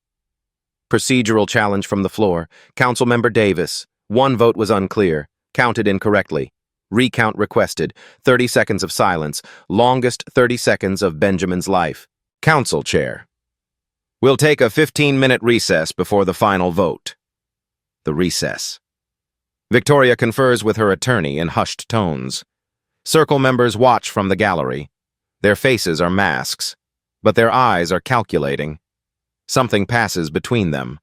Procedural challenge from the floor. Councilmember Davis. One vote was unclear. Counted incorrectly. Recount requested. 30 seconds of silence. Longest 30 seconds of Benjamin's life. Council Chair. We'll take a 15-minute recess before the final vote. The recess. Victoria confers with her attorney in hushed tones. Circle members watch from the gallery. Their faces are masks, but their eyes are calculating. Something passes between them.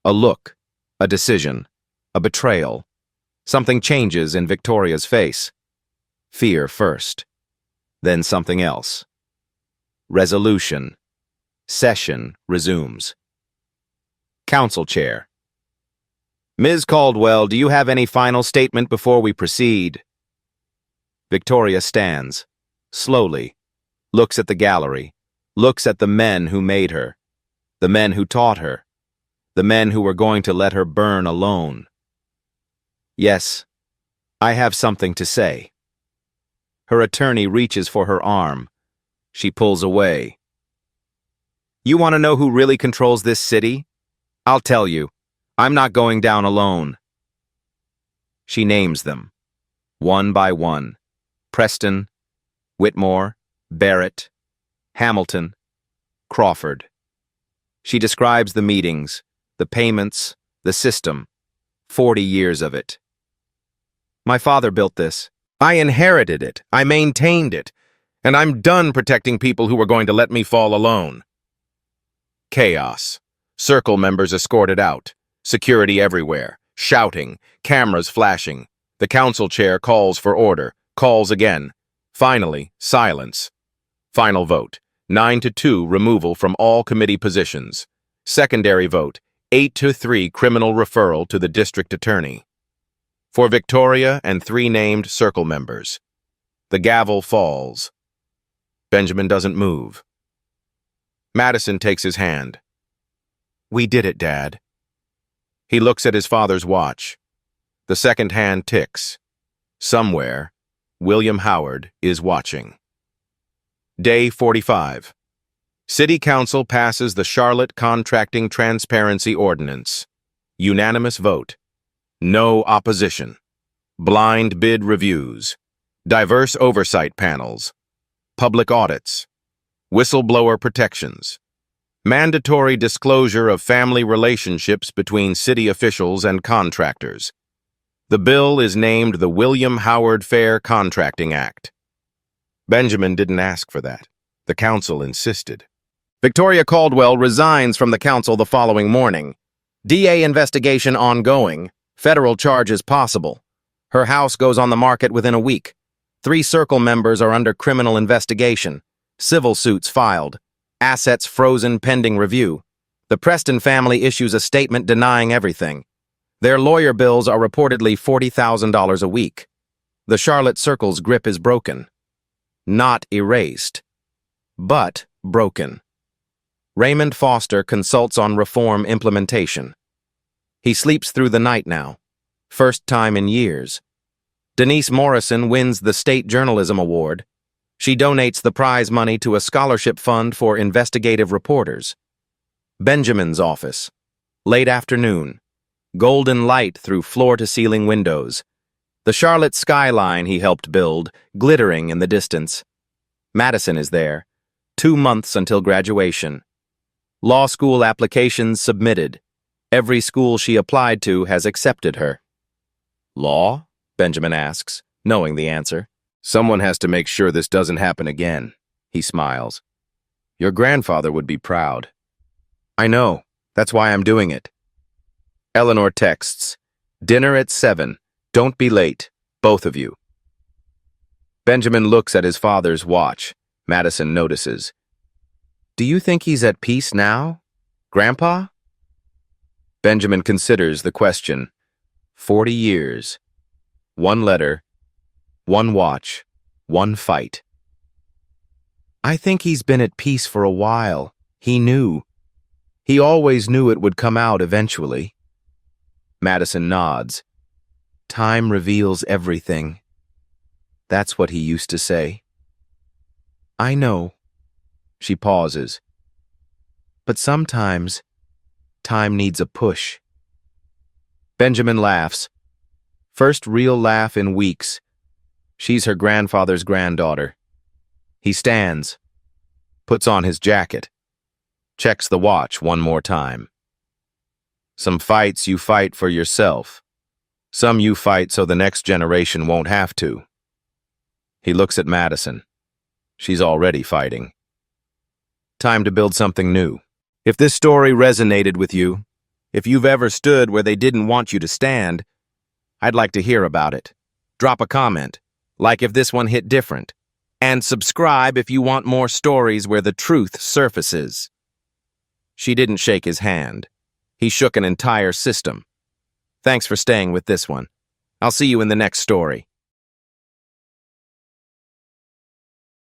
A look, a decision, a betrayal. Something changes in Victoria's face. Fear first, then something else. Resolution. Session resumes. Council Chair. Ms. Caldwell, do you have any final statement before we proceed? Victoria stands, slowly, looks at the gallery, looks at the men who made her, the men who taught her, the men who were going to let her burn alone. Yes, I have something to say. Her attorney reaches for her arm. She pulls away. You want to know who really controls this city? I'll tell you. I'm not going down alone. She names them, one by one. Preston, Whitmore, Barrett, Hamilton, Crawford. She describes the meetings, the payments, the system, 40 years of it. My father built this. I inherited it. I maintained it. And I'm done protecting people who were going to let me fall alone. Chaos. Circle members escorted out. Security everywhere. Shouting. Cameras flashing. The council chair calls for order. Calls again. Finally, silence. Final vote. 9-2 removal from all committee positions. Secondary vote. 8-3 criminal referral to the district attorney. For Victoria and 3 named circle members. The gavel falls. Benjamin doesn't move. Madison takes his hand. We did it, Dad. He looks at his father's watch. The second hand ticks. Somewhere, William Howard is watching. Day 45. City Council passes the Charlotte Contracting Transparency Ordinance. Unanimous vote. No opposition. Blind bid reviews. Diverse oversight panels. Public audits. Whistleblower protections. Mandatory disclosure of family relationships between city officials and contractors. The bill is named the William Howard Fair Contracting Act. Benjamin didn't ask for that. The council insisted. Victoria Caldwell resigns from the council the following morning. DA investigation ongoing. Federal charges possible. Her house goes on the market within a week. 3 circle members are under criminal investigation. Civil suits filed. Assets frozen pending review. The Preston family issues a statement denying everything. Their lawyer bills are reportedly $40,000 a week. The Charlotte Circle's grip is broken. Not erased, but broken. Raymond Foster consults on reform implementation. He sleeps through the night now. First time in years. Denise Morrison wins the State Journalism Award. She donates the prize money to a scholarship fund for investigative reporters. Benjamin's office. Late afternoon. Golden light through floor-to-ceiling windows. The Charlotte skyline he helped build, glittering in the distance. Madison is there. 2 months until graduation. Law school applications submitted. Every school she applied to has accepted her. Law? Benjamin asks, knowing the answer. Someone has to make sure this doesn't happen again. He smiles. Your grandfather would be proud. I know. That's why I'm doing it. Eleanor texts. Dinner at 7. Don't be late. Both of you. Benjamin looks at his father's watch. Madison notices. Do you think he's at peace now, Grandpa? Benjamin considers the question. 40 years. 1 letter. 1 watch. 1 fight. I think he's been at peace for a while. He knew. He always knew it would come out eventually. Madison nods. Time reveals everything. That's what he used to say. I know. She pauses. But sometimes, time needs a push. Benjamin laughs. First real laugh in weeks. She's her grandfather's granddaughter. He stands, puts on his jacket, checks the watch one more time. Some fights you fight for yourself. Some you fight so the next generation won't have to. He looks at Madison. She's already fighting. Time to build something new. If this story resonated with you, if you've ever stood where they didn't want you to stand, I'd like to hear about it. Drop a comment, like if this one hit different, and subscribe if you want more stories where the truth surfaces. She didn't shake his hand. He shook an entire system. Thanks for staying with this one. I'll see you in the next story.